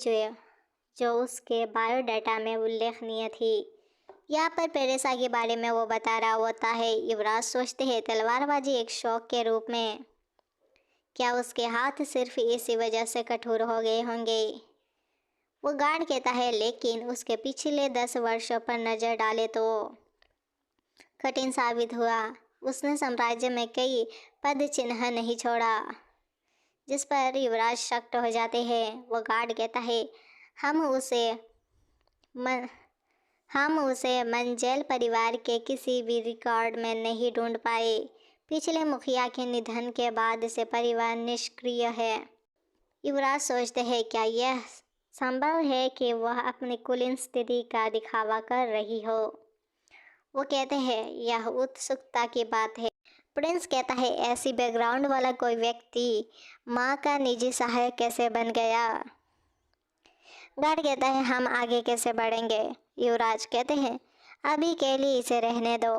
जो उसके बायोडाटा में उल्लेखनीय थी। यहाँ पर पेरेसा के बारे में वो बता रहा होता है। युवराज सोचते हैं तलवारबाजी एक शौक के रूप में, क्या उसके हाथ सिर्फ इसी वजह से कठोर हो गए होंगे। वो गार्ड कहता है लेकिन उसके पिछले 10 वर्षों पर नज़र डाले तो कठिन साबित हुआ। उसने साम्राज्य में कई पद चिन्ह नहीं छोड़ा, जिस पर युवराज शक्ट हो जाते हैं। वो गार्ड कहता है हम उसे मंजेल परिवार के किसी भी रिकॉर्ड में नहीं ढूंढ पाए। पिछले मुखिया के निधन के बाद से परिवार निष्क्रिय है। युवराज सोचते हैं क्या यह संभव है कि वह अपनी कुलीन स्थिति का दिखावा कर रही हो। वो कहते हैं यह उत्सुकता की बात है। प्रिंस कहता है ऐसी बैकग्राउंड वाला कोई व्यक्ति माँ का निजी सहायक कैसे बन गया। गार्ड कहता है हम आगे कैसे बढ़ेंगे। युवराज कहते हैं अभी के लिए इसे रहने दो,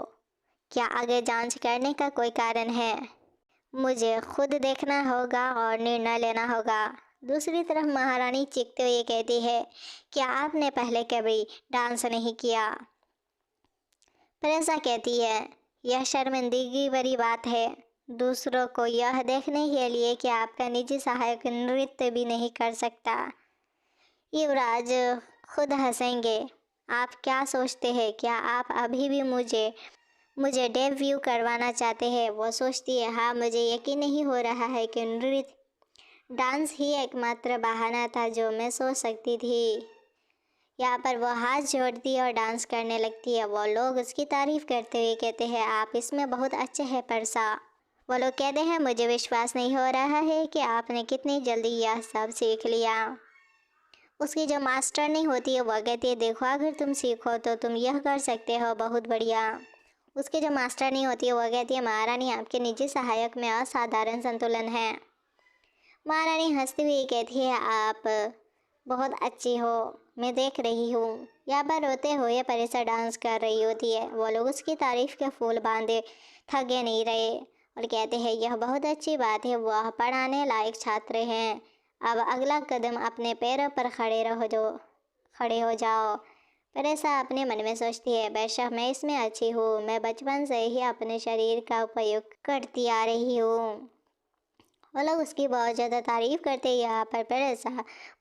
क्या आगे जांच करने का कोई कारण है। मुझे खुद देखना होगा और निर्णय लेना होगा। दूसरी तरफ महारानी चीखते हुए कहती है क्या आपने पहले कभी डांस नहीं किया। प्रेसा कहती है यह शर्मिंदगी भरी बात है, दूसरों को यह देखने के लिए कि आपका निजी सहायक नृत्य भी नहीं कर सकता। युवराज खुद हंसेंगे। आप क्या सोचते हैं, क्या आप अभी भी मुझे डेब्यू करवाना चाहते हैं। वो सोचती है हाँ, मुझे यकीन नहीं हो रहा है कि नृत्य डांस ही एकमात्र बहाना था जो मैं सोच सकती थी। यहाँ पर वो हाथ जोड़ती और डांस करने लगती है। वो लोग उसकी तारीफ़ करते हुए कहते हैं आप इसमें बहुत अच्छे हैं परसा। वो लोग कहते हैं मुझे विश्वास नहीं हो रहा है कि आपने कितनी जल्दी यह सब सीख लिया। उसकी जो मास्टरनी होती है वह कहती है देखो अगर तुम सीखो तो तुम यह कर सकते हो, बहुत बढ़िया। उसकी जो मास्टरनी होती है वह कहती है महारानी आपके निजी सहायक में असाधारण संतुलन है। महारानी हंसती हुई कहती है आप बहुत अच्छी हो, मैं देख रही हूँ। यहाँ पर रोते हुए परिसर डांस कर रही होती है। वो लोग उसकी तारीफ के फूल बांधे थके नहीं रहे और कहते हैं यह बहुत अच्छी बात है, वह पढ़ाने लायक छात्र हैं। अब अगला कदम अपने पैरों पर खड़े हो जाओ। परेसा अपने मन में सोचती है बेशक मैं इसमें अच्छी हूँ, मैं बचपन से ही अपने शरीर का उपयोग करती आ रही हूँ। वो लोग उसकी बहुत ज़्यादा तारीफ़ करते हैं। यहाँ पर परेसा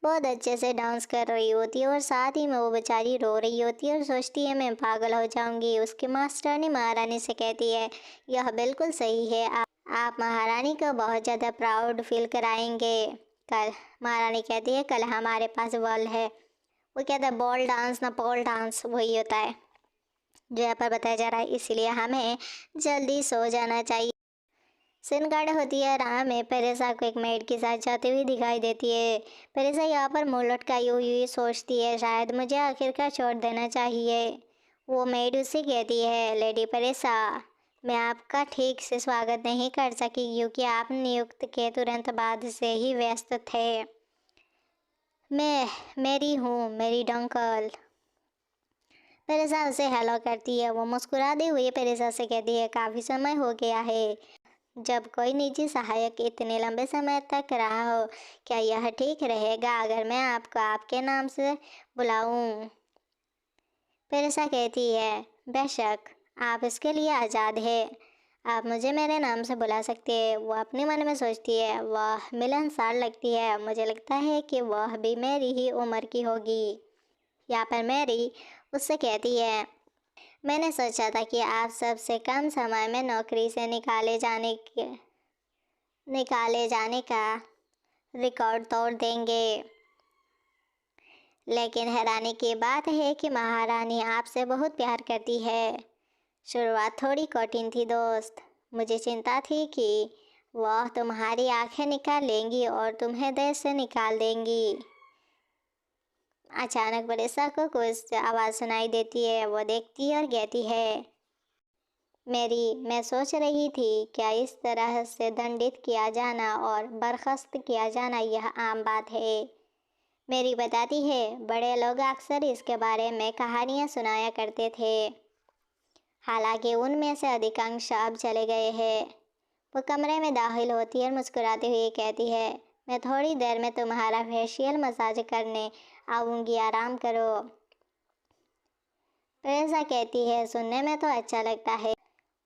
बहुत अच्छे से डांस कर रही होती है और साथ ही में वो बेचारी रो रही होती है और सोचती है मैं पागल हो जाऊंगी। उसकी मास्टरनी महारानी से कहती है यह बिल्कुल सही है, आप महारानी को बहुत ज़्यादा प्राउड फील कराएंगे कल। महारानी कहती है कल हमारे पास बॉल है। वो कहता है बॉल डांस ना पोल डांस, वही होता है जो यहाँ पर बताया जा रहा है, इसीलिए हमें जल्दी सो जाना चाहिए। सिन गार्ड होती है राह में परेसा को एक मेड के साथ जाते हुए दिखाई देती है। परेसा यहाँ पर मुँह लटकाई हुई सोचती है शायद मुझे आखिरकार छोड़ देना चाहिए। वो मेड उससे कहती है लेडी परेसा मैं आपका ठीक से स्वागत नहीं कर सकी क्योंकि आप नियुक्त के तुरंत बाद से ही व्यस्त थे। मैं मेरी हूँ, मेरी डंकल। पेरेसा उसे हेलो करती है। वो मुस्कुराते हुए पेरेसा से कहती है, काफ़ी समय हो गया है जब कोई निजी सहायक इतने लंबे समय तक रहा हो। क्या यह ठीक रहेगा अगर मैं आपको आपके नाम से बुलाऊं? पेरेसा कहती है, बेशक, आप इसके लिए आज़ाद हैं। आप मुझे मेरे नाम से बुला सकते हैं। वो अपने मन में सोचती है, वह मिलनसार लगती है। मुझे लगता है कि वह भी मेरी ही उम्र की होगी। यहाँ पर मैरी उससे कहती है, मैंने सोचा था कि आप सबसे कम समय में नौकरी से निकाले जाने का रिकॉर्ड तोड़ देंगे। लेकिन हैरानी की बात है कि महारानी आपसे बहुत प्यार करती है। शुरुआत थोड़ी कठिन थी दोस्त। मुझे चिंता थी कि वह तुम्हारी आंखें निकाल लेंगी और तुम्हें देश से निकाल देंगी। अचानक बरेसा को कुछ आवाज़ सुनाई देती है। वो देखती है और कहती है, मैं सोच रही थी, क्या इस तरह से दंडित किया जाना और बर्खास्त किया जाना यह आम बात है? मेरी बताती है, बड़े लोग अक्सर इसके बारे में कहानियाँ सुनाया करते थे। हालांकि उनमें से अधिकांश अब चले गए हैं। वो कमरे में दाखिल होती है और मुस्कुराते हुए कहती है, मैं थोड़ी देर में तुम्हारा फेशियल मसाज करने आऊँगी, आराम करो। तेरेसा कहती है, सुनने में तो अच्छा लगता है।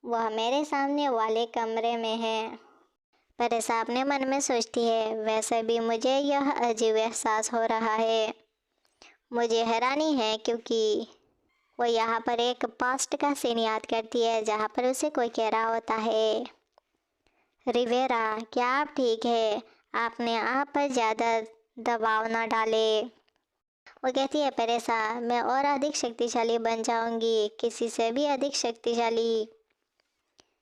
वह मेरे सामने वाले कमरे में है। तेरेसा अपने मन में सोचती है, वैसे भी मुझे यह अजीब एहसास हो रहा है। मुझे हैरानी है क्योंकि वो यहाँ पर एक पास्ट का सीन याद करती है जहाँ पर उसे कोई कह रहा होता है, रिवेरा, क्या आप ठीक है? आपने आप पर ज़्यादा दबाव न डाले। वो कहती है, पेरेसा, मैं और अधिक शक्तिशाली बन जाऊंगी, किसी से भी अधिक शक्तिशाली।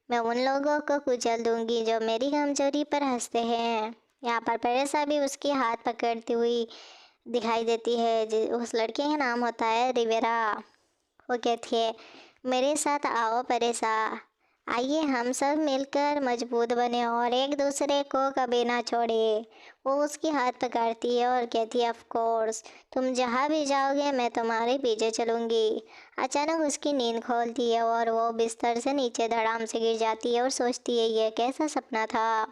मैं उन लोगों को कुचल दूंगी जो मेरी कमजोरी पर हंसते हैं। यहाँ पर पेरेसा भी उसकी हाथ पकड़ती हुई दिखाई देती है। उस लड़के का नाम होता है रिवेरा। वो कहती है, मेरे साथ आओ पेरेसा, आइए हम सब मिलकर मजबूत बने और एक दूसरे को कभी ना छोड़े। वो उसकी हाथ पकड़ती है और कहती है, ऑफ कोर्स, तुम जहाँ भी जाओगे मैं तुम्हारे पीछे चलूँगी। अचानक उसकी नींद खोलती है और वो बिस्तर से नीचे धड़ाम से गिर जाती है और सोचती है, ये कैसा सपना था।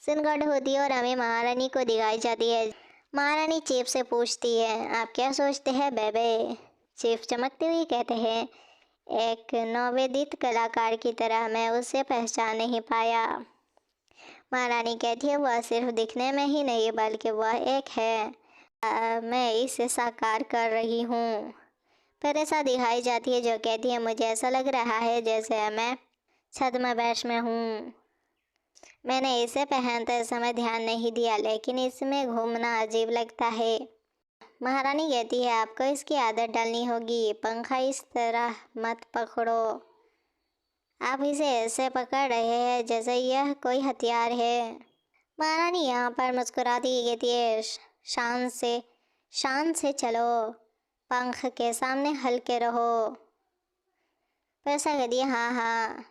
सिनगढ़ होती है और हमें महारानी को दिखाई जाती है। महारानी चीफ से पूछती है, आप क्या सोचते हैं बेबे? चीफ चमकते हुए कहते हैं, एक नवोदित कलाकार की तरह मैं उसे पहचान नहीं पाया। महारानी कहती है, वह सिर्फ दिखने में ही नहीं बल्कि वह एक है। मैं इसे साकार कर रही हूँ। फिर ऐसा दिखाई जाती है जो कहती है, मुझे ऐसा लग रहा है जैसे मैं छद्मवेश में हूँ। मैंने इसे पहनते समय ध्यान नहीं दिया, लेकिन इसमें घूमना अजीब लगता है। महारानी कहती है, आपको इसकी आदत डालनी होगी। पंखा इस तरह मत पकड़ो। आप इसे ऐसे पकड़ रहे हैं जैसे यह कोई हथियार है। महारानी यहाँ पर मुस्कुराती कहती है, शान से चलो, पंख के सामने हल्के रहो। पैसा कहती है, हाँ हाँ।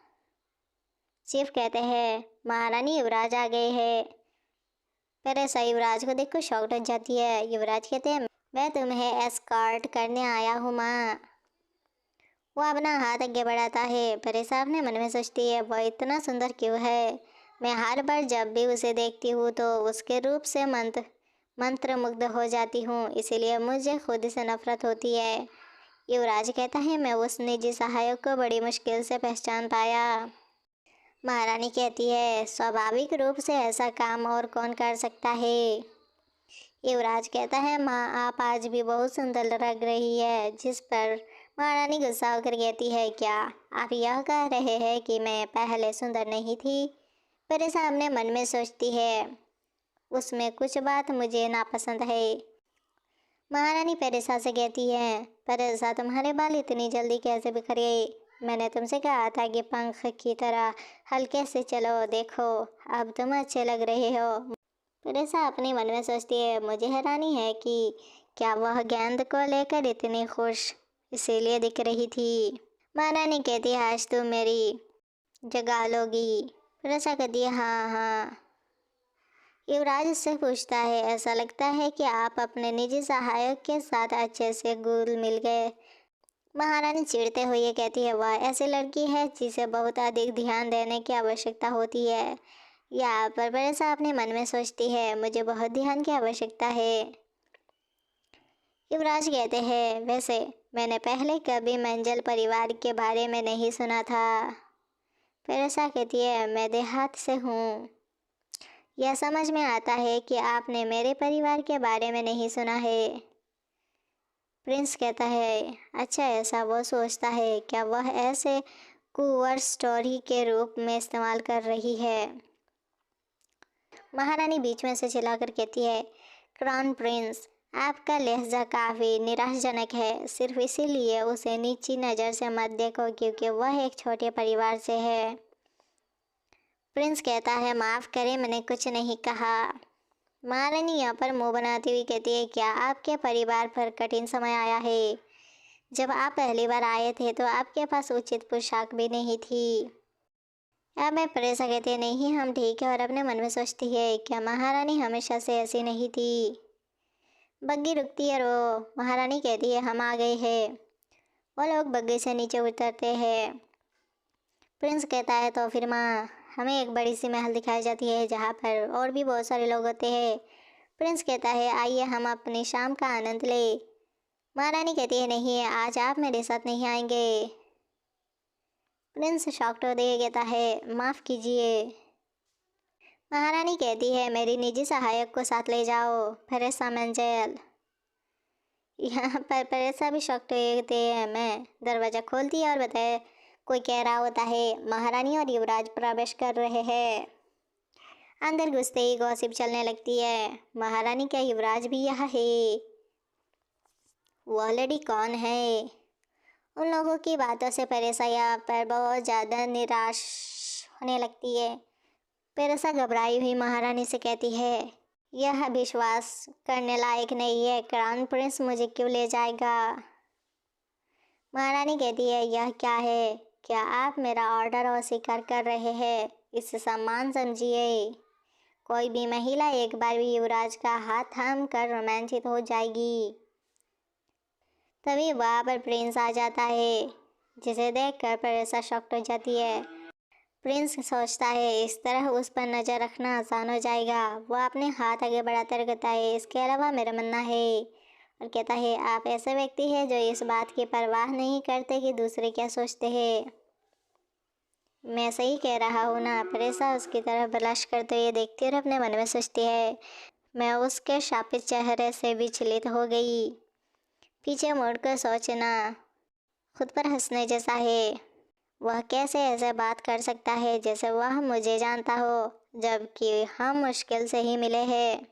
चीफ कहते हैं, महारानी, युवराज आ गए हैं। पेरेसा युवराज को देखकर शॉक्ड हो जाती है। युवराज कहते हैं, मैं तुम्हें एस्कॉर्ट करने आया हूँ माँ। वो अपना हाथ आगे बढ़ाता है। पेरेसा अपने मन में सोचती है, वह इतना सुंदर क्यों है? मैं हर बार जब भी उसे देखती हूँ तो उसके रूप से मंत्रमुग्ध हो जाती हूँ, इसीलिए मुझे खुद से नफरत होती है। युवराज कहता है, मैं उस निजी सहायक को बड़ी मुश्किल से पहचान पाया। महारानी कहती है, स्वाभाविक रूप से ऐसा काम और कौन कर सकता है? युवराज कहता है, माँ, आप आज भी बहुत सुंदर लग रही है। जिस पर महारानी गुस्सा होकर कहती है, क्या आप यह कह रहे हैं कि मैं पहले सुंदर नहीं थी? पेरेसा अपने मन में सोचती है, उसमें कुछ बात मुझे नापसंद है। महारानी पेरेसा से कहती है, पेरेसा, तुम्हारे बाल इतनी जल्दी कैसे बिखर गए? मैंने तुमसे कहा था कि पंख की तरह हल्के से चलो, देखो अब तुम अच्छे लग रहे हो। पेरेसा अपने मन में सोचती है, मुझे हैरानी है कि क्या वह गेंद को लेकर इतनी खुश इसीलिए दिख रही थी। महारानी कहती है आज तुम मेरी जगह लोगी। फिर ऐसा कहती है हाँ हाँ। युवराज उससे पूछता है ऐसा लगता है कि आप अपने निजी सहायक के साथ अच्छे से घुल मिल गए। महारानी चिढ़ते हुए कहती है वह ऐसी लड़की है जिसे बहुत अधिक ध्यान देने की आवश्यकता होती है। या पर बरसा अपने मन में सोचती है मुझे बहुत ध्यान की आवश्यकता है। युवराज कहते हैं वैसे मैंने पहले कभी मंजल परिवार के बारे में नहीं सुना था। बरसा कहती है मैं देहात से हूँ। यह समझ में आता है कि आपने मेरे परिवार के बारे में नहीं सुना है। प्रिंस कहता है अच्छा ऐसा वो सोचता है क्या वह ऐसे कुंवर स्टोरी के रूप में इस्तेमाल कर रही है। महारानी बीच में से चिल्लाकर कहती है क्राउन प्रिंस आपका लहजा काफ़ी निराशाजनक है। सिर्फ इसीलिए उसे नीची नज़र से मत देखो क्योंकि वह एक छोटे परिवार से है। प्रिंस कहता है माफ़ करें मैंने कुछ नहीं कहा। महारानी यहाँ पर मुंह बनाती हुई कहती है क्या आपके परिवार पर कठिन समय आया है। जब आप पहली बार आए थे तो आपके पास उचित पोशाक भी नहीं थी। अब मैं परेशान कहती है नहीं हम ठीक है और अपने मन में सोचती है क्या महारानी हमेशा से ऐसी नहीं थी। बग्गी रुकती है रो। महारानी कहती है हम आ गए हैं। वो लोग बग्गी से नीचे उतरते हैं। प्रिंस कहता है तो फिर माँ हमें एक बड़ी सी महल दिखाई जाती है जहाँ पर और भी बहुत सारे लोग होते हैं। प्रिंस कहता है आइए हम अपनी शाम का आनंद ले। महारानी कहती है नहीं आज आप मेरे साथ नहीं आएंगे। प्रिंस शॉक्ड होते कहता है माफ़ कीजिए। महारानी कहती है मेरी निजी सहायक को साथ ले जाओ फरेसा मंजेल। यहाँ पर परेसा भी शॉक्ड होते हैं। मैं दरवाज़ा खोलती है और बताए कोई कह रहा होता है महारानी और युवराज प्रवेश कर रहे हैं। अंदर घुसते ही गॉसिप चलने लगती है। महारानी क्या युवराज भी यहाँ है। वह लड़ी कौन है। उन लोगों की बातों से परेसा यहाँ पर बहुत ज़्यादा निराश होने लगती है। परेसा घबराई हुई महारानी से कहती है यह विश्वास करने लायक नहीं है। क्राउन प्रिंस मुझे क्यों ले जाएगा। महारानी कहती है यह क्या है। क्या आप मेरा ऑर्डर अस्वीकार कर रहे हैं। इसे सम्मान समझिए। कोई भी महिला एक बार भी युवराज का हाथ थाम कर रोमांचित हो जाएगी। तभी वहाँ पर प्रिंस आ जाता है जिसे देखकर परेसा शॉक्ड हो जाती है। प्रिंस सोचता है इस तरह उस पर नज़र रखना आसान हो जाएगा। वह अपने हाथ आगे बढ़ाते कहता है इसके अलावा मेरा मानना है। और कहता है आप ऐसे व्यक्ति हैं जो इस बात की परवाह नहीं करते कि दूसरे क्या सोचते हैं। मैं सही कह रहा हूँ ना। परेसा उसकी तरफ ब्लश करते हुए देखती और अपने मन में सोचती है मैं उसके शापित चेहरे से विचलित हो गई। पीछे मुड़कर सोचना खुद पर हंसने जैसा है। वह कैसे ऐसे बात कर सकता है जैसे वह मुझे जानता हो जबकि हम मुश्किल से ही मिले हैं।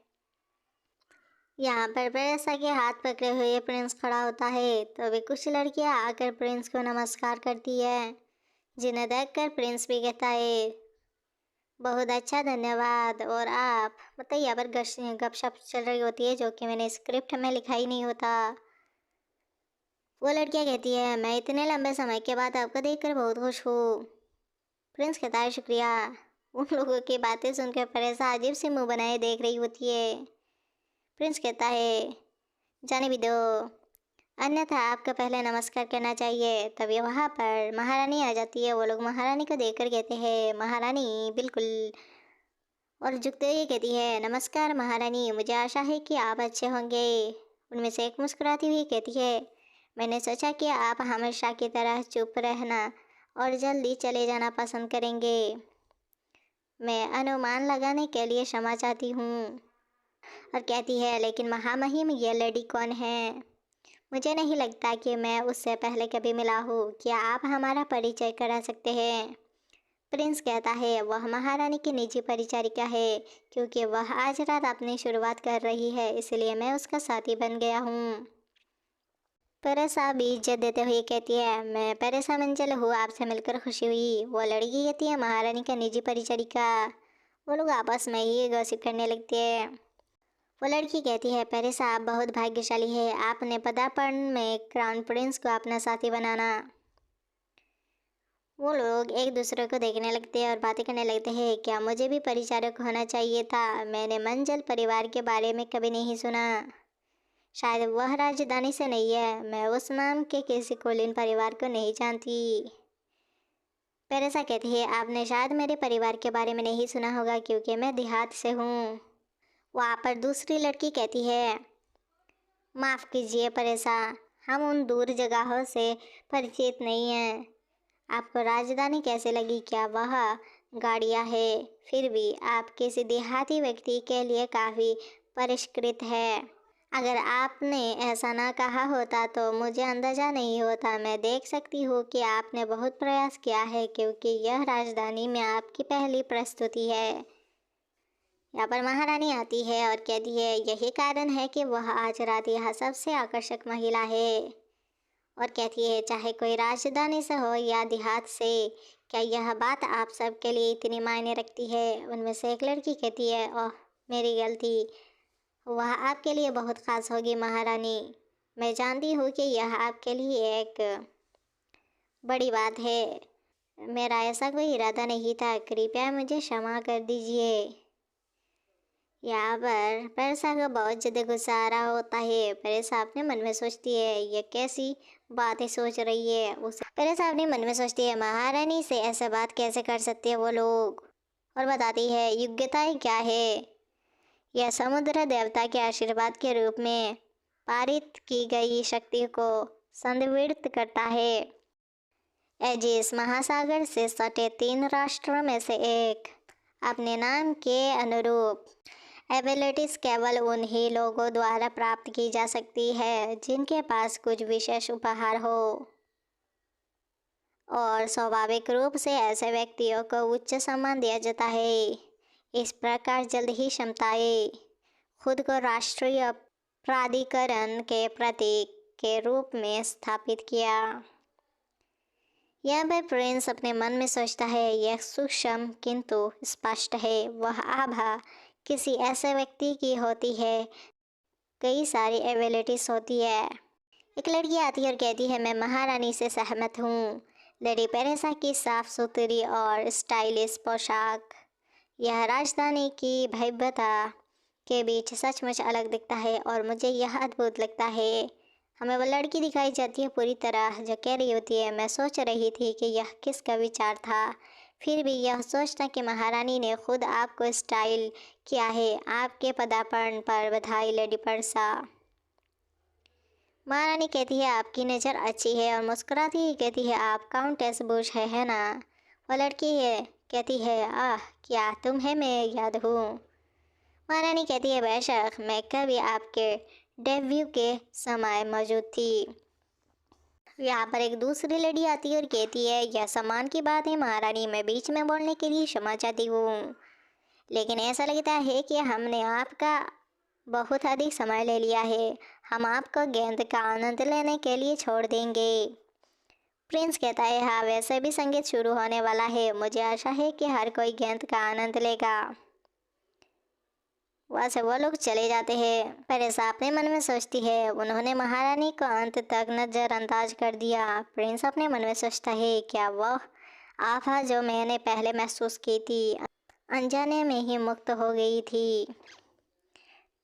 यहाँ पर परेसा के हाथ पकड़े हुए प्रिंस खड़ा होता है तो अभी कुछ लड़कियाँ आकर प्रिंस को नमस्कार करती है जिन्हें देखकर प्रिंस भी कहता है बहुत अच्छा धन्यवाद। और आप मतलब यहाँ पर गपशप चल रही होती है जो कि मैंने स्क्रिप्ट में लिखा ही नहीं होता। वो लड़कियाँ कहती है मैं इतने लंबे समय के बाद आपको देखकर बहुत खुश हूँ। प्रिंस कहता है शुक्रिया। उन लोगों की बातें सुनकर परेसा अजीब से मुंह बनाए देख रही होती है। प्रिंस कहता है जाने भी दो अन्यथा आपको पहले नमस्कार करना चाहिए। तभी वहाँ पर महारानी आ जाती है। वो लोग महारानी को देखकर कहते हैं महारानी बिल्कुल। और झुकते हुए कहती है नमस्कार महारानी मुझे आशा है कि आप अच्छे होंगे। उनमें से एक मुस्कुराती हुई कहती है मैंने सोचा कि आप हमेशा की तरह चुप रहना और जल्दी चले जाना पसंद करेंगे। मैं अनुमान लगाने के लिए क्षमा चाहती हूँ। और कहती है लेकिन महामहिम ये लेडी कौन है। मुझे नहीं लगता कि मैं उससे पहले कभी मिला हूँ। क्या आप हमारा परिचय करा सकते हैं। प्रिंस कहता है वह महारानी की निजी परिचारिका है क्योंकि वह आज रात अपनी शुरुआत कर रही है इसलिए मैं उसका साथी बन गया हूँ। परेसा भी इज्जत देते हुए कहती है मैं परेसा मंजल हूँ आपसे मिलकर खुशी हुई। वो लड़की कहती है महारानी का निजी परिचारिका। वो लोग आपस में ही गॉसिप करने लगते हैं। वो लड़की कहती है परेसा आप बहुत भाग्यशाली है। आपने पदार्पण में क्राउन प्रिंस को अपना साथी बनाना। वो लोग एक दूसरे को देखने लगते हैं और बातें करने लगते हैं। क्या मुझे भी परिचारक होना चाहिए था? मैंने मंजल परिवार के बारे में कभी नहीं सुना। शायद वह राजधानी से नहीं है। मैं उस नाम के किसी कुलीन परिवार को नहीं जानती। पेरेसा कहती है, आपने शायद मेरे परिवार के बारे में नहीं सुना होगा क्योंकि मैं देहात से हूँ। वहाँ पर दूसरी लड़की कहती है, माफ़ कीजिए परेसा, हम उन दूर जगहों से परिचित नहीं हैं। आपको राजधानी कैसे लगी? क्या वह गाड़ियाँ है? फिर भी आप किसी देहाती व्यक्ति के लिए काफ़ी परिष्कृत है। अगर आपने ऐसा ना कहा होता तो मुझे अंदाज़ा नहीं होता। मैं देख सकती हूँ कि आपने बहुत प्रयास किया है क्योंकि यह राजधानी में आपकी पहली प्रस्तुति है। यहाँ पर महारानी आती है और कहती है, यही कारण है कि वह आज रात यहाँ सबसे आकर्षक महिला है। और कहती है, चाहे कोई राजधानी से हो या देहात से, क्या यह बात आप सबके लिए इतनी मायने रखती है? उनमें से एक लड़की कहती है, ओह मेरी गलती, वह आपके लिए बहुत ख़ास होगी महारानी। मैं जानती हूँ कि यह आपके लिए एक बड़ी बात है। मेरा ऐसा कोई इरादा नहीं था, कृपया मुझे क्षमा कर दीजिए। यहाँ पर पेरेसा को बहुत ज़्यादा गुस्सा आ रहा होता है। पेरेसा अपने मन में सोचती है, ये कैसी बातें सोच रही है। उसे पेरेसा अपने मन में सोचती है, महारानी से ऐसे बात कैसे कर सकते हैं वो लोग। और बताती है, योग्यताएं क्या है? यह समुद्र देवता के आशीर्वाद के रूप में पारित की गई शक्ति को संदर्भित करता है। एजिस महासागर से सटे 3 राष्ट्रों में से एक। अपने नाम के अनुरूप एबिलिटीज केवल उन्हीं लोगों द्वारा प्राप्त की जा सकती है जिनके पास कुछ विशेष उपहार हो, और स्वाभाविक रूप से ऐसे व्यक्तियों को उच्च सम्मान दिया जाता है। इस प्रकार जल्द ही क्षमताएं खुद को राष्ट्रीय प्राधिकरण के प्रतीक के रूप में स्थापित किया। यह पर प्रिंस अपने मन में सोचता है, यह सूक्ष्म किंतु स्पष्ट है। वह आभा किसी ऐसे व्यक्ति की होती है, कई सारी एबिलिटीज होती है। एक लड़की आती है और कहती है, मैं महारानी से सहमत हूँ। लेडी पेरेसा की साफ सुथरी और स्टाइलिश पोशाक यह राजधानी की भव्यता के बीच सचमुच अलग दिखता है और मुझे यह अद्भुत लगता है। हमें वो लड़की दिखाई जाती है पूरी तरह जो कह रही होती है, मैं सोच रही थी कि यह किसका विचार था। फिर भी यह सोचना कि महारानी ने खुद आपको स्टाइल किया है। आपके पदार्पण पर बधाई लेडी पेरेसा। महारानी कहती है, आपकी नज़र अच्छी है, और मुस्कुराती ही कहती है, आप काउंटेस बुश है ना? वो लड़की है कहती है, आह क्या तुम्हें मैं याद हूँ? महारानी कहती है, बेशक, मैं कभी आपके डेब्यू के समय मौजूद थी। यहाँ पर एक दूसरी लेडी आती है और कहती है, यह सम्मान की बात है महारानी, मैं बीच में बोलने के लिए क्षमा चाहती हूँ, लेकिन ऐसा लगता है कि हमने आपका बहुत अधिक समय ले लिया है। हम आपको गेंद का आनंद लेने के लिए छोड़ देंगे। प्रिंस कहता है, हाँ वैसे भी संगीत शुरू होने वाला है, मुझे आशा है कि हर कोई गेंद का आनंद लेगा। वहाँ से वो लोग चले जाते हैं। पेरेसा अपने मन में सोचती है, उन्होंने महारानी को अंत तक नज़रअंदाज कर दिया। प्रिंस अपने मन में सोचता है, क्या वह आभा जो मैंने पहले महसूस की थी अनजाने में ही मुक्त हो गई थी।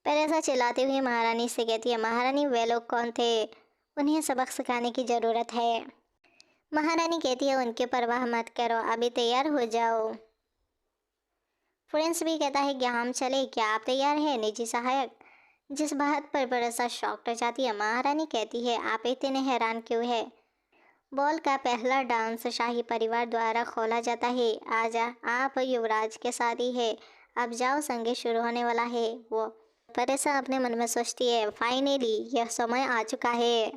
पेरेसा चिल्लाती हुई महारानी से कहती है, महारानी वे लोग कौन थे? उन्हें सबक सिखाने की ज़रूरत है। महारानी कहती है, उनकी परवाह मत करो, अभी तैयार हो जाओ। प्रिंस भी कहता है कि हम चले, क्या आप तैयार हैं निजी सहायक? जिस बात पर पेरेसा शॉक्ड हो जाती है। महारानी कहती है, आप इतने हैरान क्यों है? बॉल का पहला डांस शाही परिवार द्वारा खोला जाता है। आज आप युवराज के साथ ही है, अब जाओ, संगीत शुरू होने वाला है। वो पेरेसा अपने मन में सोचती है, फाइनली यह समय आ चुका है।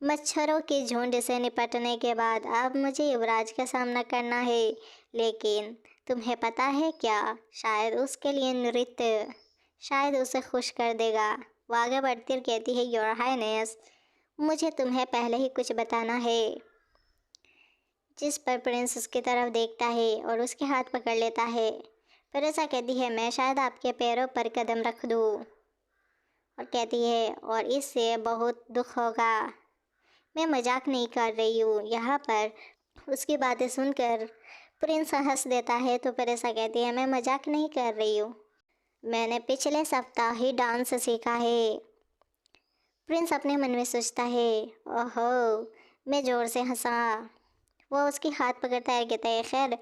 मच्छरों के झुंड से निपटने के बाद अब मुझे युवराज का सामना करना है, लेकिन तुम्हें पता है क्या, शायद उसके लिए नृत्य शायद उसे खुश कर देगा। वो आगे बढ़ती और कहती है, योर हाइनेस, मुझे तुम्हें पहले ही कुछ बताना है। जिस पर प्रिंस उसकी तरफ देखता है और उसके हाथ पकड़ लेता है। पेरेसा कहती है, मैं शायद आपके पैरों पर कदम रख दूँ। और कहती है, और इससे बहुत दुख होगा। मैं मजाक नहीं कर रही हूँ। यहाँ पर उसकी बातें सुनकर प्रिंस हंस देता है तो प्रेसा कहती है, मैं मजाक नहीं कर रही हूँ, मैंने पिछले सप्ताह ही डांस सीखा है। प्रिंस अपने मन में सोचता है, ओहो, मैं ज़ोर से हंसा। वो उसकी हाथ पकड़ता है, कहता है, खैर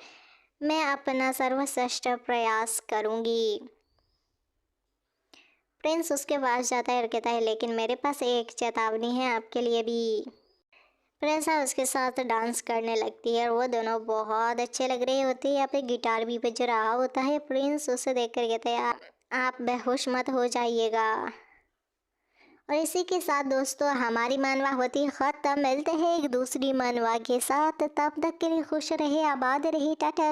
मैं अपना सर्वश्रेष्ठ प्रयास करूँगी। प्रिंस उसके पास जाता है और कहता है, लेकिन मेरे पास एक चेतावनी है आपके लिए भी। प्रिंसा उसके साथ डांस करने लगती है और वो दोनों बहुत अच्छे लग रहे होते हैं। यहाँ पे गिटार भी बज रहा होता है। प्रिंस उसे देखकर कहता है, आप बेहोश मत हो जाइएगा। और इसी के साथ दोस्तों हमारी मनवा होती है ख़त्म। मिलते हैं एक दूसरी मनवा के साथ, तब तक के लिए खुश रहे, आबाद रहे, टाटा।